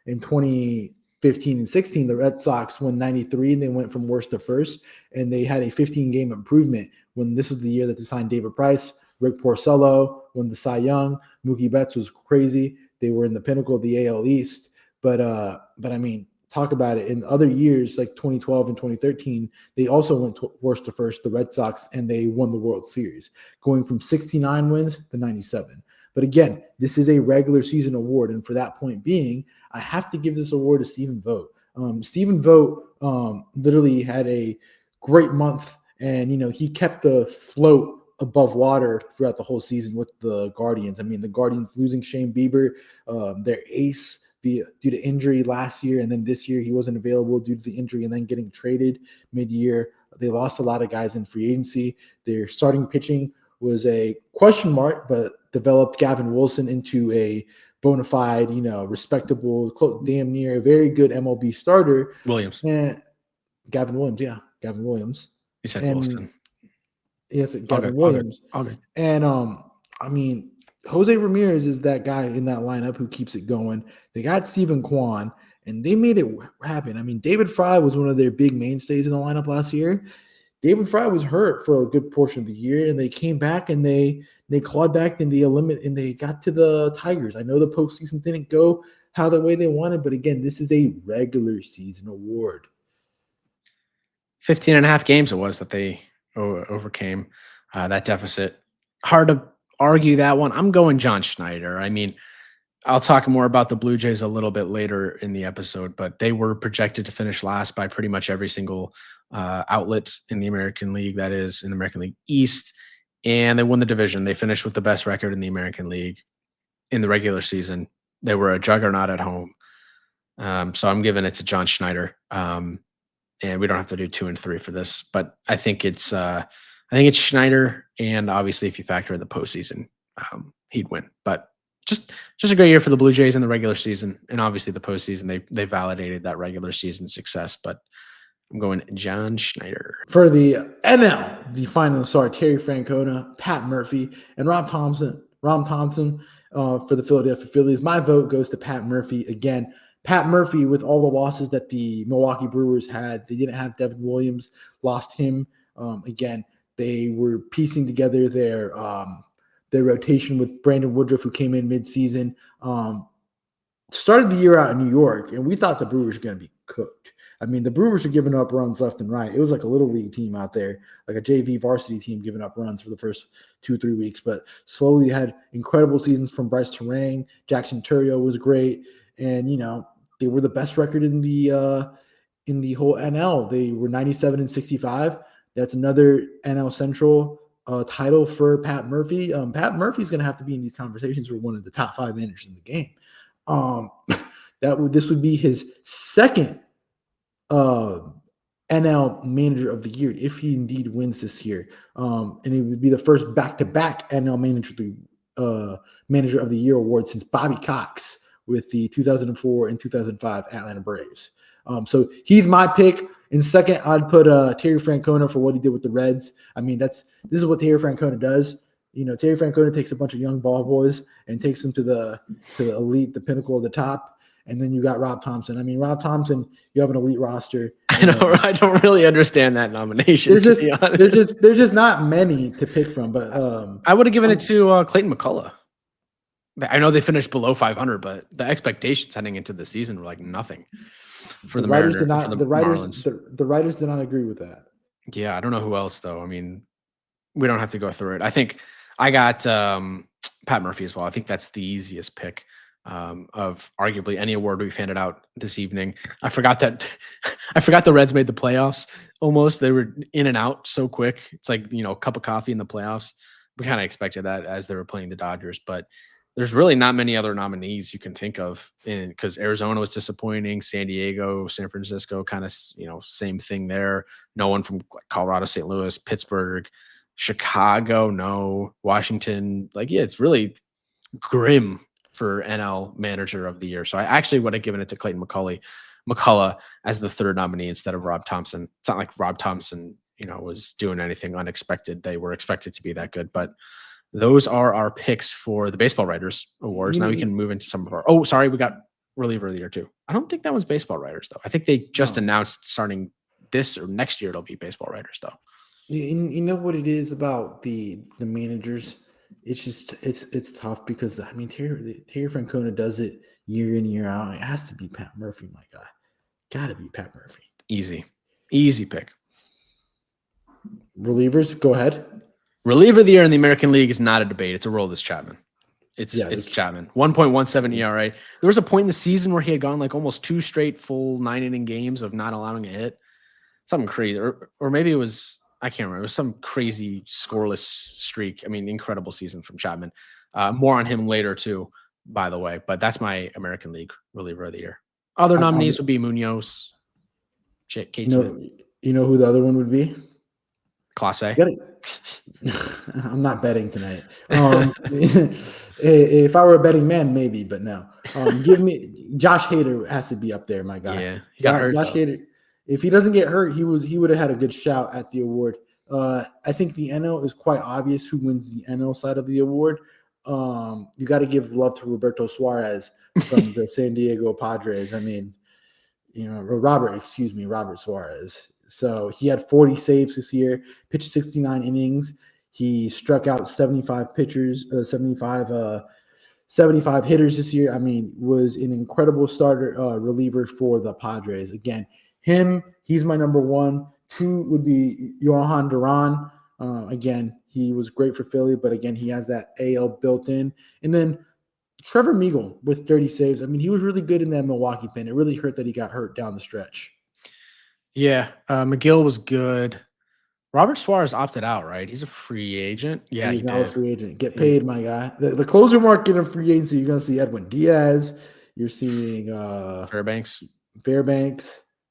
2015 and 16, the Red Sox won 93 and they went from worst to first, and they had a 15-game improvement when this is the year that they signed David Price. Rick Porcello won the Cy Young. Mookie Betts was crazy. They were in the pinnacle of the AL East. But I mean, talk about it. In other years, like 2012 and 2013, they also went worst to first, the Red Sox, and they won the World Series, going from 69 wins to 97. But again, this is a regular season award. And for that point being, I have to give this award to Stephen Vogt. Stephen Vogt literally had a great month, and, he kept the float above water throughout the whole season with the Guardians. I mean, the Guardians losing Shane Bieber, their ace, due to injury last year, and then this year he wasn't available due to the injury, and then getting traded mid-year. They lost a lot of guys in free agency. Their starting pitching was a question mark, but developed Gavin Wilson into a bona fide, respectable, damn near very good MLB starter. Williams. And Gavin Williams. You said And Wilson. yes, Gavin Okay, Williams. okay. And I mean, Jose Ramirez is that guy in that lineup who keeps it going. They got Stephen Kwan, and they made it happen. I mean, David Fry was one of their big mainstays in the lineup last year. David Fry was hurt for a good portion of the year, and they came back and they clawed back and they got to the Tigers. I know the postseason didn't go how the way they wanted, but again, this is a regular season award. 15 and a half games it was that they overcame that deficit. Hard to argue that one. I'm going John Schneider. I mean, I'll talk more about the Blue Jays a little bit later in the episode, but they were projected to finish last by pretty much every single outlet in the American League, that is in the American League East, and they won the division. They finished with the best record in the American League in the regular season. They were a juggernaut at home. So I'm giving it to John Schneider. And we don't have to do 2 and 3 for this, but I think it's Schneider, and obviously if you factor in the postseason, he'd win. But just a great year for the Blue Jays in the regular season, and obviously the postseason they validated that regular season success. But I'm going John Schneider. For the NL, the finalists are Terry Francona, Pat Murphy, and Rob Thompson. For the Philadelphia Phillies. My vote goes to Pat Murphy again. Pat Murphy, with all the losses that the Milwaukee Brewers had, they didn't have Devin Williams, lost him. Again, they were piecing together their rotation with Brandon Woodruff, who came in midseason. Started the year out in New York, and we thought the Brewers were going to be cooked. I mean, the Brewers are giving up runs left and right. It was like a little league team out there, like a JV varsity team giving up runs for the first 2-3 weeks. But slowly had incredible seasons from Bryce Terang. Jackson Turrio was great. And, they were the best record in the whole NL. They were 97-65. That's another NL Central title for Pat Murphy. Pat Murphy's going to have to be in these conversations for one of the top 5 managers in the game. This would be his second NL Manager of the Year if he indeed wins this year, and it would be the first back-to-back NL Manager of the Year award since Bobby Cox with the 2004 and 2005 Atlanta Braves. So he's my pick. In second, I'd put Terry Francona for what he did with the Reds. I mean, this is what Terry Francona does. Terry Francona takes a bunch of young ball boys and takes them to the elite, the pinnacle of the top. And then you got Rob Thompson. I mean, Rob Thompson, you have an elite roster. I know. I don't really understand that nomination. There's just not many to pick from. But I would have given it to Clayton McCullough. I know they finished below 500, but the expectations heading into the season were like nothing for the writers. The writers did not agree with that. Yeah, I don't know who else though. I mean, we don't have to go through it. I think I got Pat Murphy as well. I think that's the easiest pick of arguably any award we've handed out this evening. I forgot that I forgot the Reds made the playoffs almost. They were in and out so quick. It's like, a cup of coffee in the playoffs. We kind of expected that as they were playing the Dodgers, but there's really not many other nominees you can think of because Arizona was disappointing, San Diego, San Francisco, kind of, same thing there. No one from Colorado, St. Louis, Pittsburgh, Chicago, no, Washington. It's really grim for NL Manager of the Year. So I actually would have given it to Clayton McCullough as the third nominee instead of Rob Thompson. It's not like Rob Thompson, was doing anything unexpected. They were expected to be that good, but those are our picks for the Baseball Writers Awards. Now we can move into some of our. Oh, sorry, we got reliever of the year too. I don't think that was Baseball Writers though. I think they just announced starting this or next year it'll be Baseball Writers though. You know what it is about the managers? It's just it's tough because Terry Francona does it year in, year out. It has to be Pat Murphy, my guy. Gotta be Pat Murphy. Easy pick. Relievers, go ahead. Reliever of the year in the American League is not a debate. It's Aroldis Chapman. It's Chapman. 1.17 ERA. There was a point in the season where he had gone like almost 2 straight full 9-inning games of not allowing a hit. Something crazy. Or maybe it was, I can't remember. It was some crazy scoreless streak. I mean, incredible season from Chapman. More on him later too, by the way. But that's my American League reliever of the year. Other nominees would be Munoz, Kate Smith. You know who the other one would be? Class A. I'm not betting tonight. If I were a betting man, maybe, but no. Give me Josh Hader has to be up there, my guy. Yeah, he got hurt. Josh Hader. If he doesn't get hurt, he would have had a good shout at the award. I think the NL is quite obvious who wins the NL side of the award. You got to give love to Roberto Suarez from the San Diego Padres. I mean, Robert Suarez. So he had 40 saves this year, pitched 69 innings. He struck out 75 pitchers, 75 hitters this year. I mean, was an incredible starter reliever for the Padres. Again, he's my number 1. 2 would be Johan Duran. Again, he was great for Philly, but again, he has that AL built in. And then Trevor Meagle with 30 saves. I mean, he was really good in that Milwaukee pen. It really hurt that he got hurt down the stretch. Yeah, McGill was good. Robert Suarez opted out, right? He's a free agent. Yeah, he's now a free agent. Get paid, my guy. The closer market in free agency, you're going to see Edwin Diaz. You're seeing Fairbanks.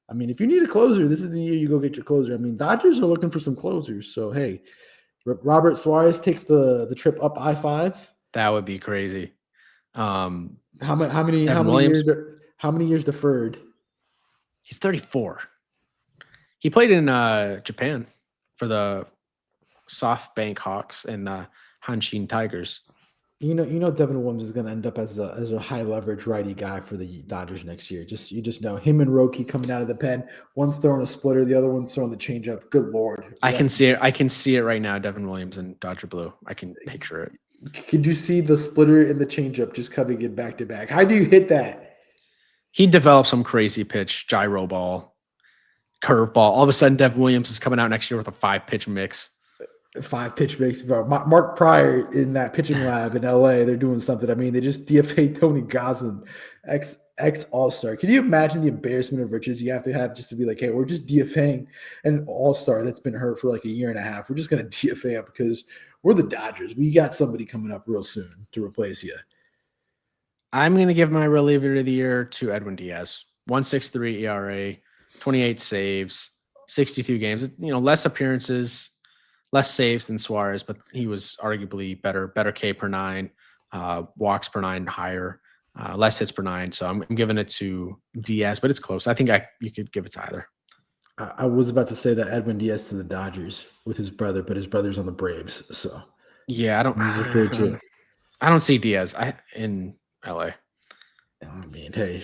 I mean, if you need a closer, this is the year you go get your closer. I mean, Dodgers are looking for some closers. So, hey, Robert Suarez takes the trip up I-5. That would be crazy. How many years deferred? He's 34. He played in Japan for the SoftBank Hawks and the Hanshin Tigers. You know, Devin Williams is going to end up as a high leverage righty guy for the Dodgers next year. You just know him and Roki coming out of the pen. One's throwing a splitter, the other one's throwing the changeup. Good Lord! I can see it. I can see it right now. Devin Williams and Dodger Blue. I can picture it. Could you see the splitter and the changeup just coming in back to back? How do you hit that? He developed some crazy pitch, gyro ball, curveball. All of a sudden, Devin Williams is coming out next year with a 5-pitch mix. 5-pitch mix. Mark Pryor in that pitching lab in LA, they're doing something. I mean, they just DFA'd Tony Goslin, ex All-Star. Can you imagine the embarrassment of riches you have just to be like, hey, we're just DFAing an All-Star that's been hurt for like a year and a half. We're just going to DFA him because we're the Dodgers. We got somebody coming up real soon to replace you. I'm going to give my reliever of the year to Edwin Diaz. 1.63 ERA, 28 saves, 62 games. Less appearances, less saves than Suarez, but he was arguably better K per 9, walks per 9 higher, less hits per 9. So I'm giving it to Diaz, but it's close. I think you could give it to either. I was about to say that Edwin Diaz to the Dodgers with his brother, but his brother's on the Braves. So yeah, I don't see Diaz in LA. I mean, hey,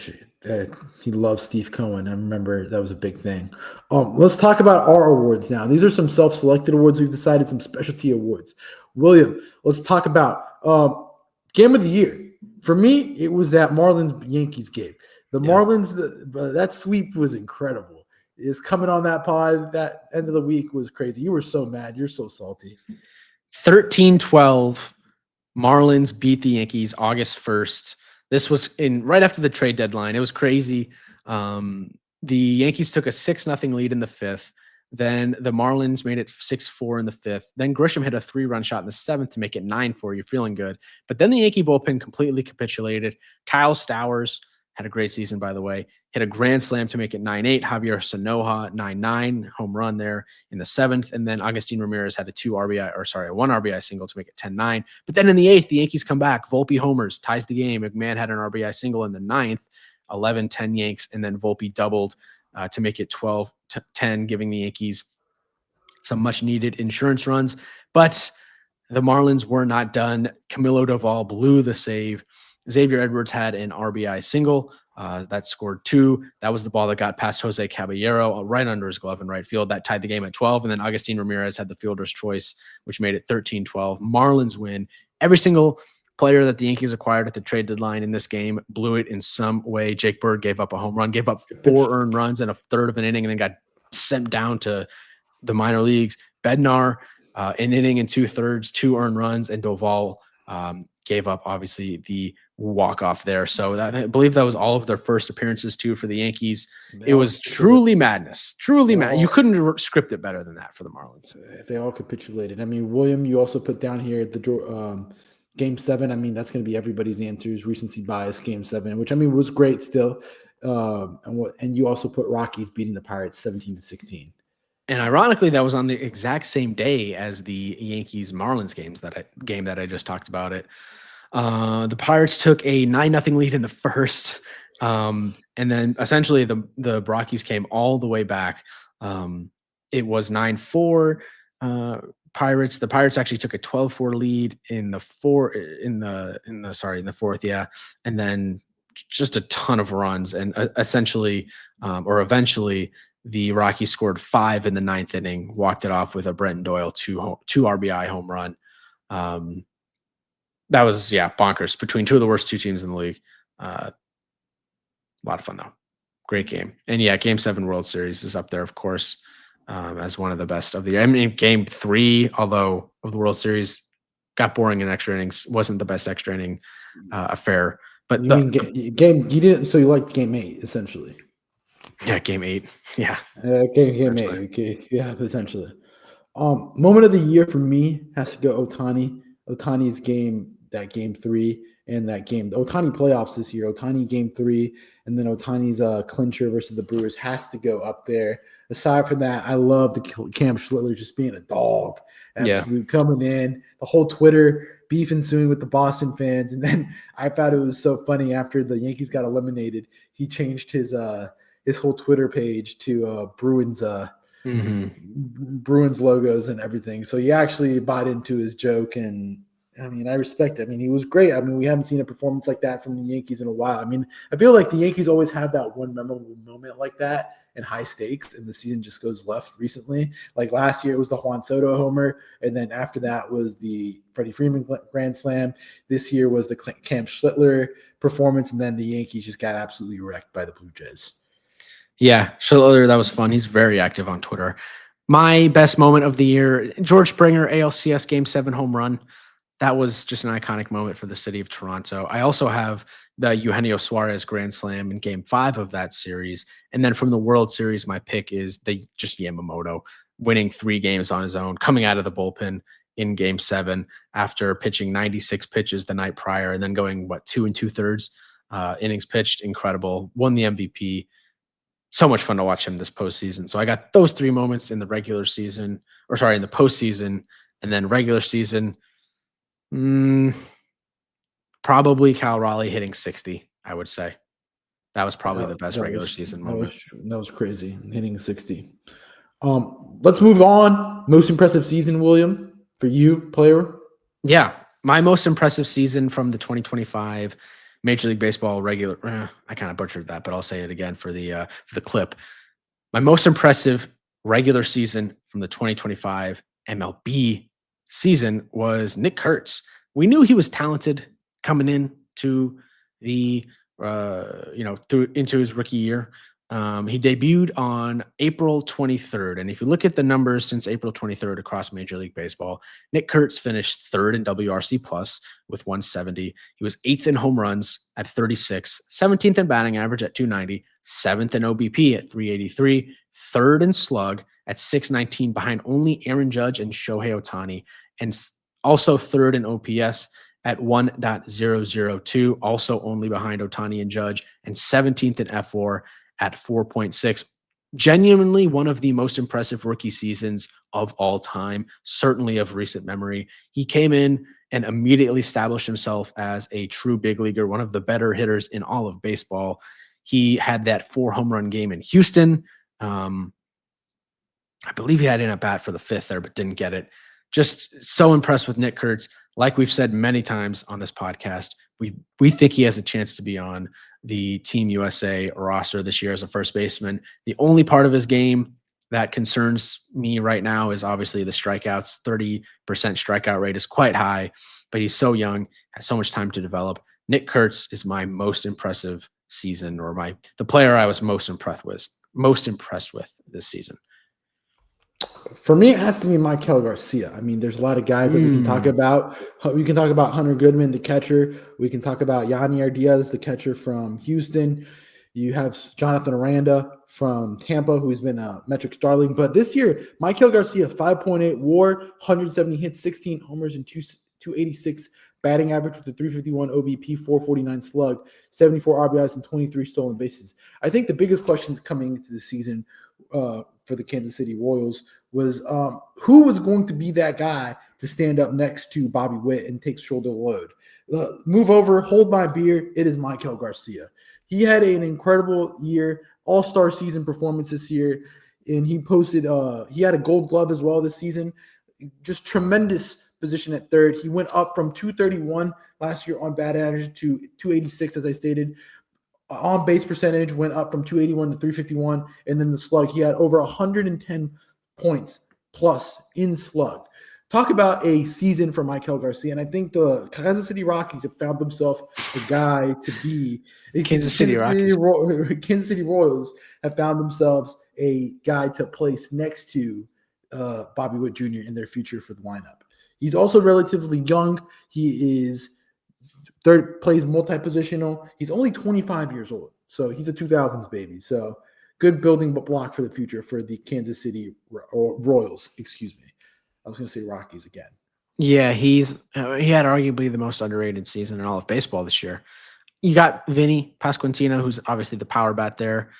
he loves Steve Cohen. I remember that was a big thing. Let's talk about our awards now. These are some self-selected awards. We've decided some specialty awards. William, let's talk about game of the year. For me, it was that Marlins-Yankees game. The Marlins, that sweep was incredible. It's coming on that pod. That end of the week was crazy. You were so mad. You're so salty. 13-12 Marlins beat the Yankees August 1st. This was in right after the trade deadline. It was crazy. Um, the Yankees took a 6-0 lead in the fifth. Then the Marlins made it 6-4 in the fifth. Then Grisham hit a 3-run shot in the seventh to make it 9-4. You're feeling good. But then the Yankee bullpen completely capitulated. Kyle Stowers had a great season, by the way. Hit a grand slam to make it 9-8. Javier Sanoja, 9-9, home run there in the seventh. And then Agustin Ramirez had a 1 RBI single to make it 10-9. But then in the eighth, the Yankees come back. Volpe homers, ties the game. McMahon had an RBI single in the ninth, 11-10 Yanks. And then Volpe doubled to make it 12-10, giving the Yankees some much needed insurance runs. But the Marlins were not done. Camilo Doval blew the save. Xavier Edwards had an RBI single that scored 2. That was the ball that got past Jose Caballero right under his glove in right field. That tied the game at 12. And then Agustin Ramirez had the fielder's choice, which made it 13-12. Marlins win. Every single player that the Yankees acquired at the trade deadline in this game blew it in some way. Jake Bird gave up a home run, gave up 4 earned runs in a third of an inning, and then got sent down to the minor leagues. Bednar, an inning and 2/3, 2 earned runs, and Doval gave up, obviously, the walk-off there. So I believe that was all of their first appearances, too, for the Yankees. It was truly madness. Truly mad. You couldn't script it better than that for the Marlins. They all capitulated. I mean, William, you also put down here the Game 7. I mean, that's going to be everybody's answers. Recency bias, Game 7, which, I mean, was great still. And you also put Rockies beating the Pirates 17-16. And ironically, that was on the exact same day as the Yankees Marlins game that I just talked about. The Pirates took a 9-0 lead in the first, and then essentially the Rockies came all the way back. It was 9-4. Pirates. The Pirates actually took a 12-4 lead in the fourth, yeah, and then just a ton of runs, and eventually, the Rockies scored 5 in the ninth inning, walked it off with a Brenton Doyle 2 RBI home run. That was, bonkers between two of the worst 2 teams in the league. A lot of fun, though. Great game. And, Game 7 World Series is up there, of course, as one of the best of the year. I mean, Game 3, although of the World Series, got boring in extra innings, wasn't the best extra inning affair. But you didn't, so you liked Game 8, essentially. Yeah, Game 8. Yeah. Game 8. Okay. Yeah, essentially. Moment of the year for me has to go Ohtani. Ohtani's Game 3 and that game. The Ohtani playoffs this year. Ohtani Game 3 and then Ohtani's clincher versus the Brewers has to go up there. Aside from that, I love the Cam Schlittler just being a dog. Absolutely coming in. The whole Twitter beef ensuing with the Boston fans. And then I thought it was so funny after the Yankees got eliminated, he changed his whole Twitter page to Bruins Bruins logos and everything. So he actually bought into his joke, and I mean, I respect it. I mean, he was great. I mean, we haven't seen a performance like that from the Yankees in a while. I mean, I feel like the Yankees always have that one memorable moment like that and high stakes, and the season just goes left recently. Like last year, it was the Juan Soto homer, and then after that was the Freddie Freeman grand slam. This year was the Cam Schlittler performance, and then the Yankees just got absolutely wrecked by the Blue Jays. Yeah, Schlittler, that was fun. He's very active on Twitter. My best moment of the year, George Springer, ALCS Game 7 home run. That was just an iconic moment for the city of Toronto. I also have the Eugenio Suarez Grand Slam in Game 5 of that series. And then from the World Series, my pick is just Yamamoto winning 3 games on his own, coming out of the bullpen in Game 7 after pitching 96 pitches the night prior and then going, 2 2/3 innings pitched. Incredible. Won the MVP. So much fun to watch him this postseason. So I got those 3 moments in the in the postseason, and then regular season. Probably Cal Raleigh hitting 60, I would say. That was probably the best regular season moment. That was crazy, hitting 60. Let's move on. Most impressive season, William, for you, player? Yeah, my most impressive season from the 2025 Major League Baseball regular. I kind of butchered that, but I'll say it again for the clip. My most impressive regular season from the 2025 MLB season was Nick Kurtz. We knew he was talented coming in to the into his rookie year. He debuted on April 23rd. And if you look at the numbers since April 23rd across Major League Baseball, Nick Kurtz finished third in WRC plus with 170. He was eighth in home runs at 36, 17th in batting average at 290, seventh in OBP at 383, third in slug at 619 behind only Aaron Judge and Shohei Ohtani, and also third in OPS at 1.002, also only behind Ohtani and Judge, and 17th in F4 at 4.6. Genuinely one of the most impressive rookie seasons of all time, certainly of recent memory. He came in and immediately established himself as a true big leaguer, one of the better hitters in all of baseball. He had that 4 home run game in Houston. I believe he had in a bat for the 5th there, but didn't get it. Just so impressed with Nick Kurtz. Like we've said many times on this podcast, we think he has a chance to be on the Team USA roster this year as a first baseman. The only part of his game that concerns me right now is obviously the strikeouts. 30% strikeout rate is quite high, but he's so young, has so much time to develop. Nick Kurtz is my most impressive season, or the player I was most impressed with this season. For me, it has to be Michael Garcia. I mean, there's a lot of guys that we can talk about. We can talk about Hunter Goodman, the catcher. We can talk about Yanier Diaz, the catcher from Houston. You have Jonathan Aranda from Tampa, who's been a metric starling. But this year, Michael Garcia, 5.8 WAR, 170 hits, 16 homers, and 286 batting average with a 351 OBP, 449 slug, 74 RBIs, and 23 stolen bases. I think the biggest question coming into the season for the Kansas City Royals was who was going to be that guy to stand up next to Bobby Witt and take shoulder load. Move over, hold my beer. It is Michael Garcia. He had an incredible year, all-star season performance this year, and he posted he had a gold glove as well this season. Just tremendous position at third. He went up from 231 last year on batting average to 286, as I stated. On base percentage went up from 281 to 351, and then the slug, he had over 110 points plus in slug. Talk about a season for Michael Garcia, and I think the Kansas City Rockies have found themselves a guy to be. Kansas City Royals have found themselves a guy to place next to Bobby Witt Jr. in their future for the lineup. He's also relatively young. He is plays multi-positional. He's only 25 years old, so he's a 2000s baby. So good building block for the future for the Kansas City Royals. Excuse me. I was going to say Rockies again. Yeah, he had arguably the most underrated season in all of baseball this year. You got Vinny Pasquantino, who's obviously the power bat there,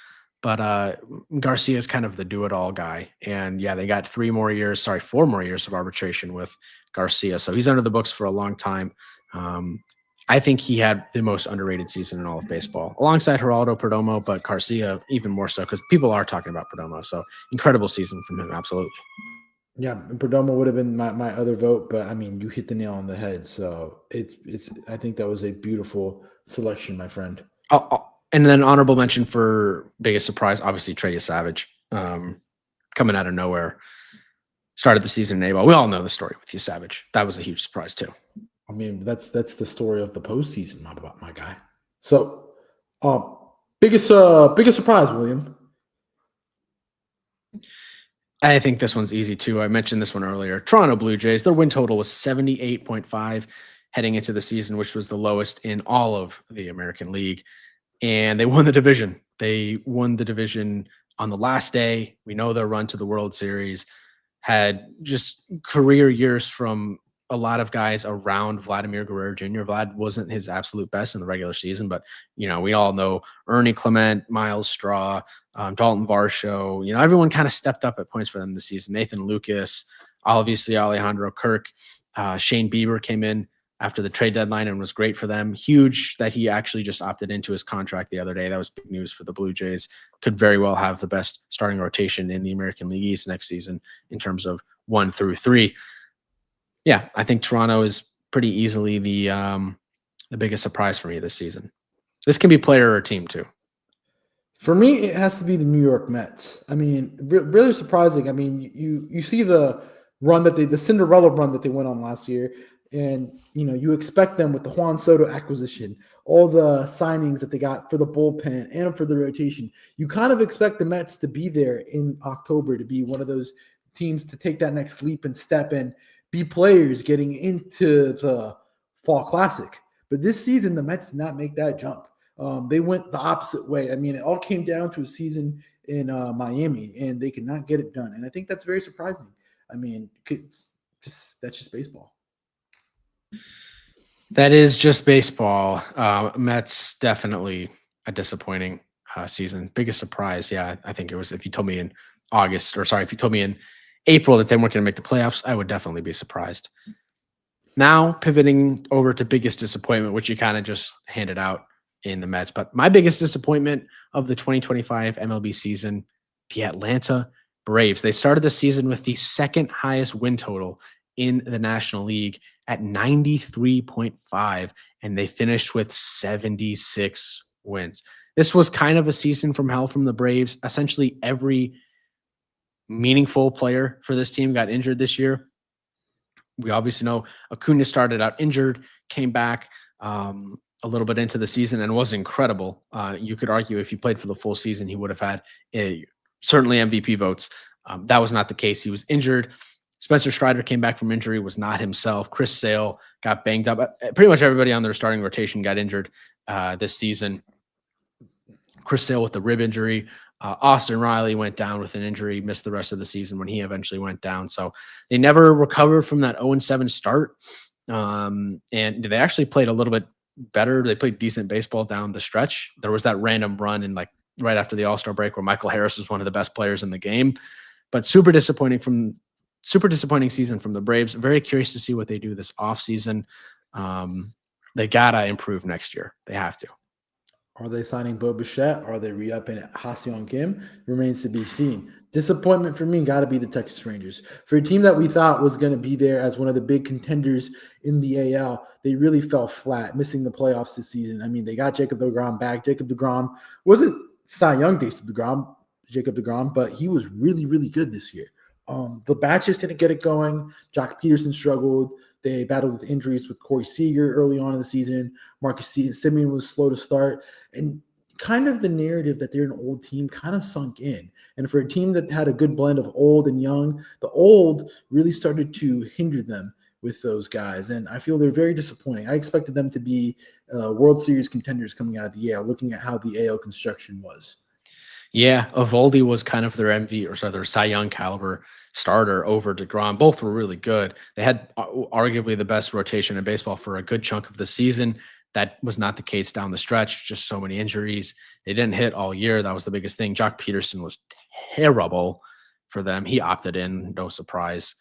but Garcia is kind of the do-it-all guy. And yeah, they got 4 more years of arbitration with Garcia. So he's under the books for a long time. I think he had the most underrated season in all of baseball, alongside Geraldo Perdomo, but Garcia even more so because people are talking about Perdomo. So incredible season from him, absolutely. Yeah, and Perdomo would have been my other vote, but I mean, you hit the nail on the head. So it's I think that was a beautiful selection, my friend. And then honorable mention for biggest surprise, obviously Trey Savage, coming out of nowhere, started the season in A-ball. We all know the story with Savage. That was a huge surprise too. I mean, that's the story of the postseason, my guy. So, biggest surprise, William. I think this one's easy too. I mentioned this one earlier. Toronto Blue Jays, their win total was 78.5 heading into the season, which was the lowest in all of the American League. And they won the division. They won the division on the last day. We know their run to the World Series had just career years from a lot of guys around Vladimir Guerrero Jr. Vlad wasn't his absolute best in the regular season, but, we all know Ernie Clement, Miles Straw, Dalton Varsho, everyone kind of stepped up at points for them this season. Nathan Lucas, obviously Alejandro Kirk, Shane Bieber came in after the trade deadline and was great for them. Huge that he actually just opted into his contract the other day. That was big news for the Blue Jays. Could very well have the best starting rotation in the American League East next season in terms of 1 through 3. Yeah, I think Toronto is pretty easily the biggest surprise for me this season. This can be player or team too. For me, it has to be the New York Mets. I mean, really surprising. I mean, you see the run the Cinderella run that they went on last year, And you expect them with the Juan Soto acquisition, all the signings that they got for the bullpen and for the rotation. You kind of expect the Mets to be there in October, to be one of those teams to take that next leap and step and be players getting into the Fall Classic. But this season, the Mets did not make that jump. They went the opposite way. I mean, it all came down to a season in Miami, and they could not get it done. And I think that's very surprising. I mean, that's just baseball. That is just baseball. Mets definitely a disappointing season. Biggest surprise, yeah. I think it was if you told me in if you told me in April that they weren't going to make the playoffs, I would definitely be surprised. Now pivoting over to biggest disappointment, which you kind of just handed out in the Mets. But my biggest disappointment of the 2025 MLB season, the Atlanta Braves. They started the season with the second highest win total in the National League at 93.5, and they finished with 76 wins. This was kind of a season from hell from the Braves. Essentially, every meaningful player for this team got injured this year. We obviously know Acuna started out injured, came back a little bit into the season and was incredible. You could argue if he played for the full season, he would have had certainly MVP votes. That was not the case. He was injured. Spencer Strider came back from injury, was not himself. Chris Sale got banged up. Pretty much everybody on their starting rotation got injured this season. Chris Sale with the rib injury. Austin Riley went down with an injury, missed the rest of the season when he eventually went down. So they never recovered from that 0-7 start. And they actually played a little bit better. They played decent baseball down the stretch. There was that random run in right after the All-Star break where Michael Harris was one of the best players in the game. But super disappointing season from the Braves. Very curious to see what they do this offseason. They gotta improve next year. They have to. Are they signing Bo Bichette? Are they re-upping Ha-Seong Kim? Remains to be seen. Disappointment for me got to be the Texas Rangers. For a team that we thought was going to be there as one of the big contenders in the AL, they really fell flat, missing the playoffs this season. I mean, they got Jacob deGrom back. Jacob deGrom wasn't Cy Young Jacob deGrom, but he was really, really good this year. The bats just didn't get it going. Jock Peterson struggled. They battled with injuries with Corey Seager early on in the season. Marcus Semien was slow to start. And kind of the narrative that they're an old team kind of sunk in. And for a team that had a good blend of old and young, the old really started to hinder them with those guys. And I feel they're very disappointing. I expected them to be World Series contenders coming out of the AL, looking at how the AL construction was. Yeah, Eovaldi was kind of their Cy Young caliber starter over deGrom. Both were really good. They had arguably the best rotation in baseball for a good chunk of the season. That was not the case down the stretch. Just so many injuries. They didn't hit all year. That was the biggest thing. Jock Peterson was terrible for them. He opted in, no surprise.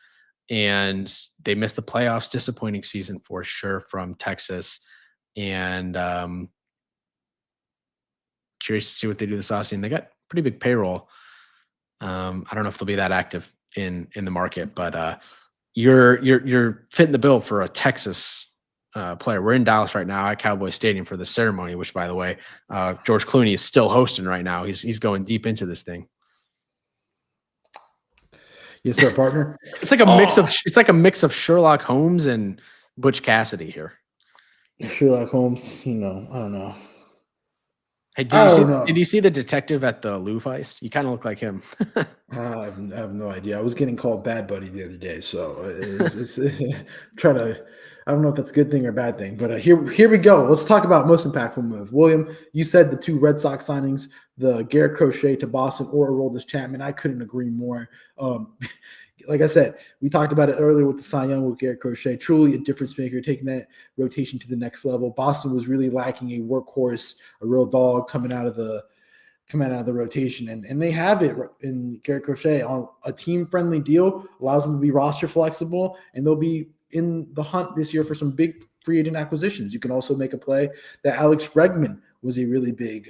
And they missed the playoffs. Disappointing season for sure from Texas. And curious to see what they do this offseason. They got pretty big payroll. I don't know if they'll be that active in the market, but you're fitting the bill for a Texas player. We're in Dallas right now at Cowboy Stadium for the ceremony, which, by the way, George Clooney is still hosting right now. He's going deep into this thing. Yes, sir, partner. It's like a mix of Sherlock Holmes and Butch Cassidy here. Sherlock Holmes, I don't know. Hey, did you see the detective at the Louvre heist? You kind of look like him. I have no idea. I was getting called Bad Buddy the other day, so it's trying to. I don't know if that's a good thing or a bad thing, but here we go. Let's talk about most impactful move. William, you said the two Red Sox signings, the Garrett Crochet to Boston or Aroldis Chapman. I couldn't agree more. Like I said, we talked about it earlier with the Cy Young with Garrett Crochet. Truly a difference maker, taking that rotation to the next level. Boston was really lacking a workhorse, a real dog coming out of the rotation, and they have it in Garrett Crochet on a team-friendly deal, allows them to be roster flexible, and they'll be in the hunt this year for some big free agent acquisitions. You can also make a play that Alex Bregman was a really big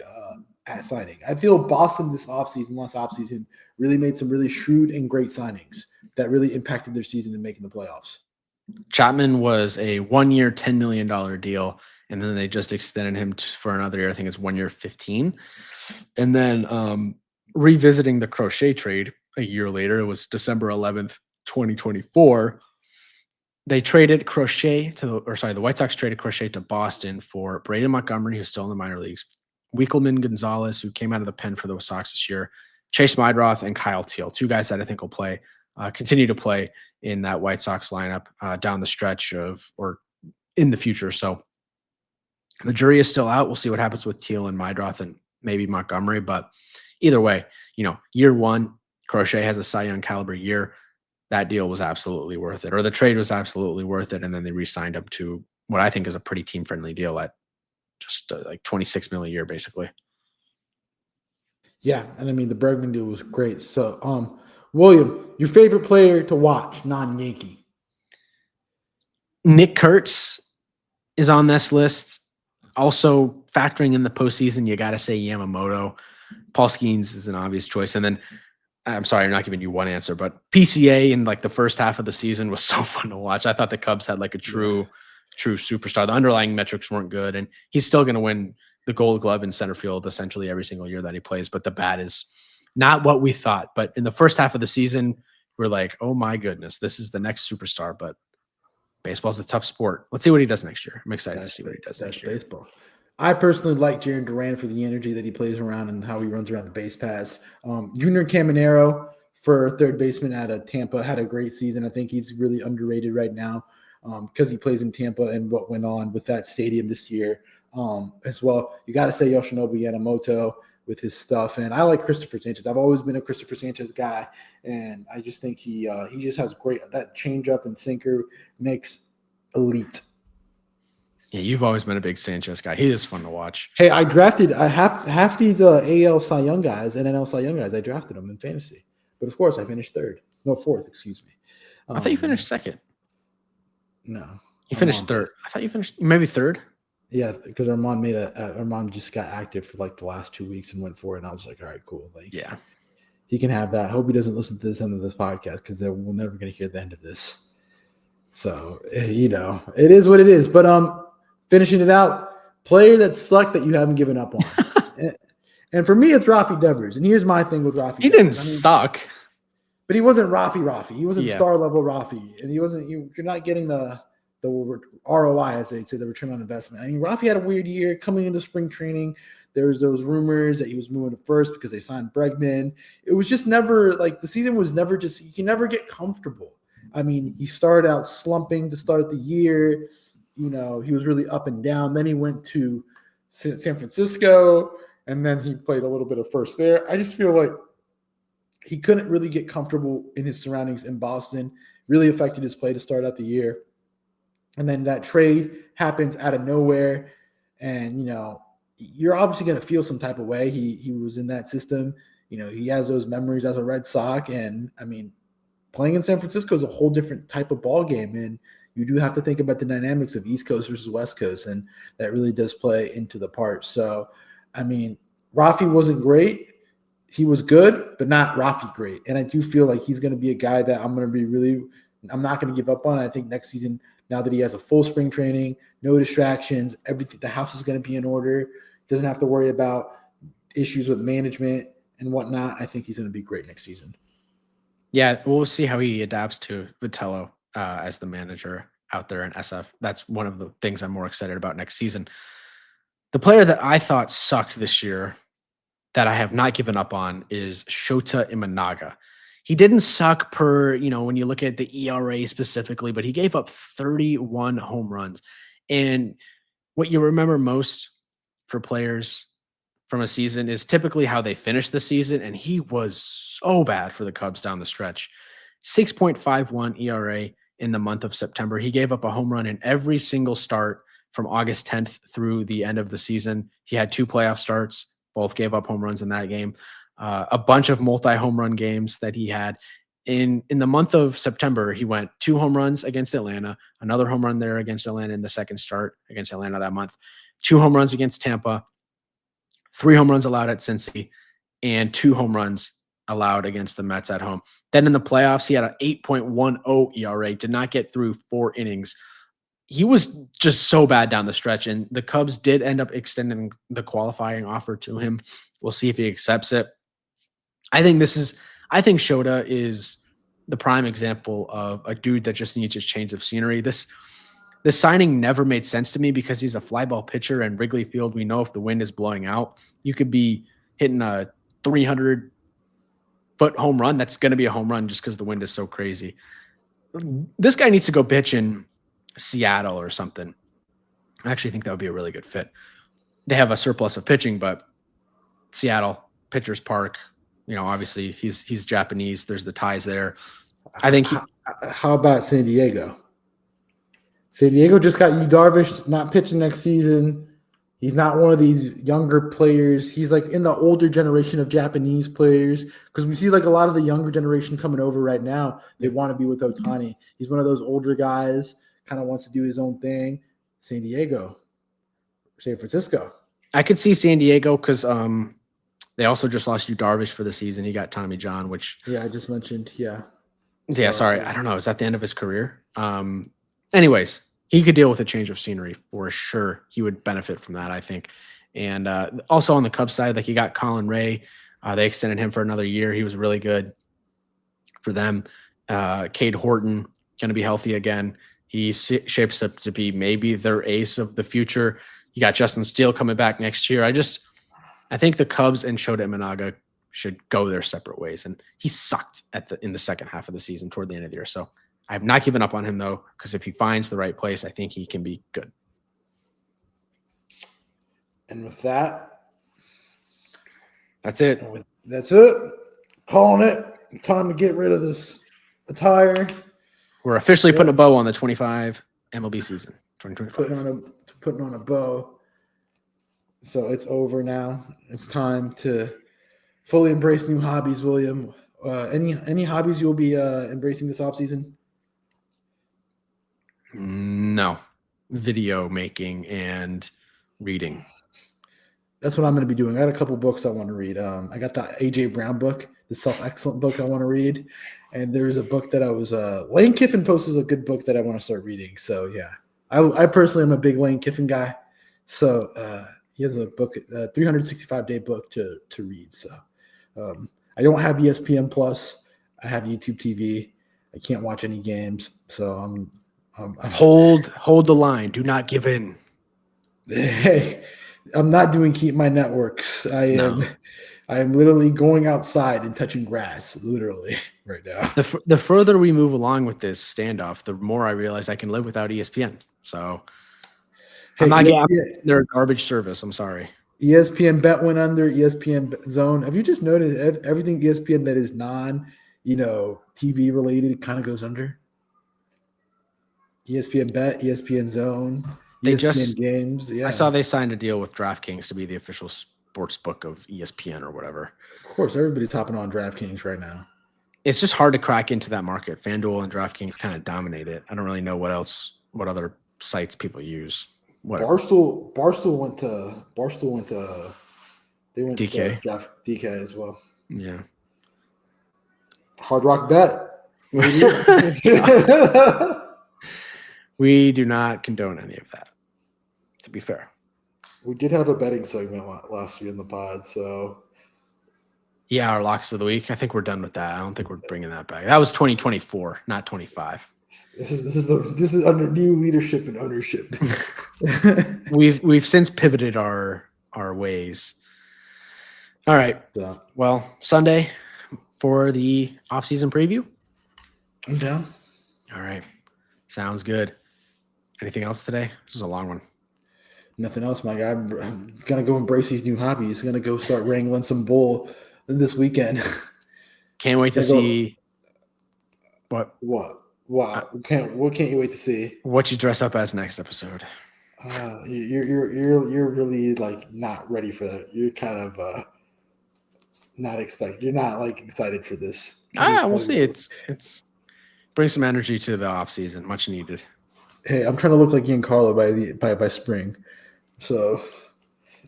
signing. I feel Boston last offseason, really made some really shrewd and great signings that really impacted their season in making the playoffs. Chapman was a 1-year, $10 million deal, and then they just extended him for another year. I think it's 1 year, 15. And then revisiting the Crochet trade a year later, it was December 11th, 2024. They traded Crochet the White Sox traded Crochet to Boston for Braden Montgomery, who's still in the minor leagues, Wikelman Gonzalez, who came out of the pen for the Sox this year, Chase Meidroth, and Kyle Teal, two guys that I think will continue to play in that White Sox lineup down the stretch or in the future. So the jury is still out. We'll see what happens with Teal and Meidroth and maybe Montgomery. But either way, year one, Crochet has a Cy Young caliber year. That deal was absolutely worth it, or the trade was absolutely worth it. And then they re-signed him to what I think is a pretty team-friendly deal at just like $26 million a year, basically. Yeah, and I mean the Bergman deal was great. So, William, your favorite player to watch, non-Yankee? Nick Kurtz is on this list. Also factoring in the postseason, you got to say Yamamoto. Paul Skeens is an obvious choice. And then, I'm sorry, I'm not giving you one answer, but PCA in like the first half of the season was so fun to watch. I thought the Cubs had like a true superstar. The underlying metrics weren't good, and he's still going to win the Gold Glove in center field essentially every single year that he plays. But the bat is not what we thought. But in the first half of the season, we're like, oh my goodness, this is the next superstar. But baseball's a tough sport. Let's see what he does next year. I'm excited to see what he does next year. Baseball. I personally like Jarren Duran for the energy that he plays around and how he runs around the base paths. Junior Caminero for third baseman out of Tampa had a great season. I think he's really underrated right now because he plays in Tampa and what went on with that stadium this year as well. You got to say Yoshinobu Yamamoto with his stuff. And I like Christopher Sanchez. I've always been a Christopher Sanchez guy. And I just think he just has that changeup and sinker makes elite. Yeah, you've always been a big Sanchez guy. He is fun to watch. Hey, I drafted half these AL Cy Young guys and NL Cy Young guys. I drafted them in fantasy, but of course I finished fourth. Excuse me. I thought you finished second. No, you finished third. I thought you finished maybe third. Yeah, because Armand just got active for like the last 2 weeks and went for it, and I was like, all right, cool. Like, yeah, he can have that. I hope he doesn't listen to this end of this podcast because we're never going to hear the end of this. So it is what it is. But finishing it out, player that sucked that you haven't given up on. and for me, it's Rafi Devers. And here's my thing with Rafi. He didn't suck. But he wasn't Rafi. He wasn't star level Rafi. And he wasn't, you're not getting the ROI, as they say, the return on investment. I mean, Rafi had a weird year coming into spring training. There was those rumors that he was moving to first because they signed Bregman. It was just never like the season was never just, you can never get comfortable. I mean, he started out slumping to start the year. He was really up and down. Then he went to San Francisco, and then he played a little bit of first there. I just feel like he couldn't really get comfortable in his surroundings in Boston. Really affected his play to start out the year. And then that trade happens out of nowhere. And, you're obviously going to feel some type of way. He was in that system. He has those memories as a Red Sox. And, I mean, playing in San Francisco is a whole different type of ball game. And you do have to think about the dynamics of East Coast versus West Coast. And that really does play into the part. So, I mean, Rafi wasn't great. He was good, but not Rafi great. And I do feel like he's going to be a guy that I'm not going to give up on. I think next season, now that he has a full spring training, no distractions, everything, the house is going to be in order. Doesn't have to worry about issues with management and whatnot. I think he's going to be great next season. Yeah, we'll see how he adapts to Vitello as the manager out there in SF. That's one of the things I'm more excited about next season. The player that I thought sucked this year that I have not given up on is Shota Imanaga. He didn't suck when you look at the ERA specifically, but he gave up 31 home runs. And what you remember most for players from a season is typically how they finish the season. And he was so bad for the Cubs down the stretch. 6.51 ERA in the month of September. He gave up a home run in every single start from August 10th through the end of the season. He had 2 playoff starts. Both gave up home runs in that game. A bunch of multi-home run games that he had. In the month of September, he went 2 home runs against Atlanta, another home run there against Atlanta in the second start against Atlanta that month, 2 home runs against Tampa, 3 home runs allowed at Cincy, and 2 home runs allowed against the Mets at home. Then in the playoffs, he had an 8.10 ERA, did not get through 4 innings. He was just so bad down the stretch, and the Cubs did end up extending the qualifying offer to him. We'll see if he accepts it. I think Shota is the prime example of a dude that just needs a change of scenery. This signing never made sense to me because he's a fly ball pitcher, and Wrigley Field, we know if the wind is blowing out, you could be hitting a 300-foot home run. That's going to be a home run just because the wind is so crazy. This guy needs to go pitch in Seattle or something. I actually think that would be a really good fit. They have a surplus of pitching, but Seattle, Pitchers Park, obviously he's Japanese. There's the ties there. I think. How about San Diego? San Diego just got Yu Darvish not pitching next season. He's not one of these younger players. He's like in the older generation of Japanese players because we see like a lot of the younger generation coming over right now. They want to be with Ohtani. He's one of those older guys, kind of wants to do his own thing. San Diego, San Francisco. I could see San Diego because they also just lost Yu Darvish for the season. He got Tommy John, which I just mentioned. Yeah. Sorry. I don't know. Is that the end of his career? Anyways, he could deal with a change of scenery for sure. He would benefit from that, I think. And also on the Cubs side, like you got Colin Ray. They extended him for another year. He was really good for them. Cade Horton going to be healthy again. He shapes up to be maybe their ace of the future. You got Justin Steele coming back next year. I think the Cubs and Shota Imanaga should go their separate ways. And he sucked in the second half of the season toward the end of the year. So I've not given up on him, though, because if he finds the right place, I think he can be good. And with that, that's it. Calling it. Time to get rid of this attire. We're officially putting a bow on the 25 MLB season, 2025. Putting on a bow. So it's over now. It's time to fully embrace new hobbies, William. Any hobbies you'll be embracing this offseason? No. Video making and reading. That's what I'm going to be doing. I got a couple books I want to read. I got the AJ Brown book, the self-excellent book I want to read. And there's a book that I was Lane Kiffin posted a good book that I want to start reading. So, yeah. I personally am a big Lane Kiffin guy. So, he has a book, a 365-day book to read. So, I don't have ESPN Plus. I have YouTube TV. I can't watch any games. So, I'm hold the line. Do not give in. Hey, I'm not doing keep my networks. I am literally going outside and touching grass, literally, right now. The further we move along with this standoff, the more I realize I can live without ESPN. So I'm not getting their garbage service. I'm sorry. ESPN Bet went under, ESPN Zone. Have you just noticed everything ESPN that is TV related kind of goes under? ESPN Bet, ESPN Zone, ESPN Games. Yeah, I saw they signed a deal with DraftKings to be the official sports book of ESPN or whatever. Of course, everybody's hopping on DraftKings right now. It's just hard to crack into that market. FanDuel and DraftKings kind of dominate it. I don't really know what other sites people use. Whatever. Barstool went to DK. to DK as well. Yeah. Hard Rock Bet. We do not condone any of that, to be fair. We did have a betting segment last year in the pod, so yeah, our locks of the week. I think we're done with that. I don't think we're bringing that back. That was 2024, not 25. This is under new leadership and ownership. We've since pivoted our ways. All right. Yeah. Well, Sunday for the off-season preview. I'm down. All right. Sounds good. Anything else today? This was a long one. Nothing else, my guy. I'm gonna go embrace these new hobbies. I'm gonna go start wrangling some bull this weekend. Can't wait to see what what can't you wait to see? What you dress up as next episode. You're really like not ready for that. You're kind of not expected. You're not like excited for this. We'll see. It's bring some energy to the off season, much needed. Hey, I'm trying to look like Giancarlo by spring. So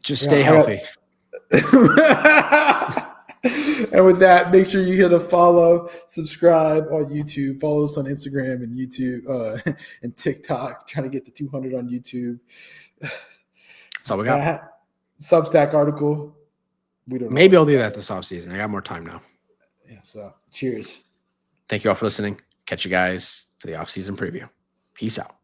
just stay healthy. And with that, make sure you hit a follow, subscribe on YouTube, follow us on Instagram and YouTube and TikTok. Trying to get to 200 on YouTube. That's all we got. Substack article. Maybe I'll do that this off season. I got more time now. Yeah. So cheers. Thank you all for listening. Catch you guys for the offseason preview. Peace out.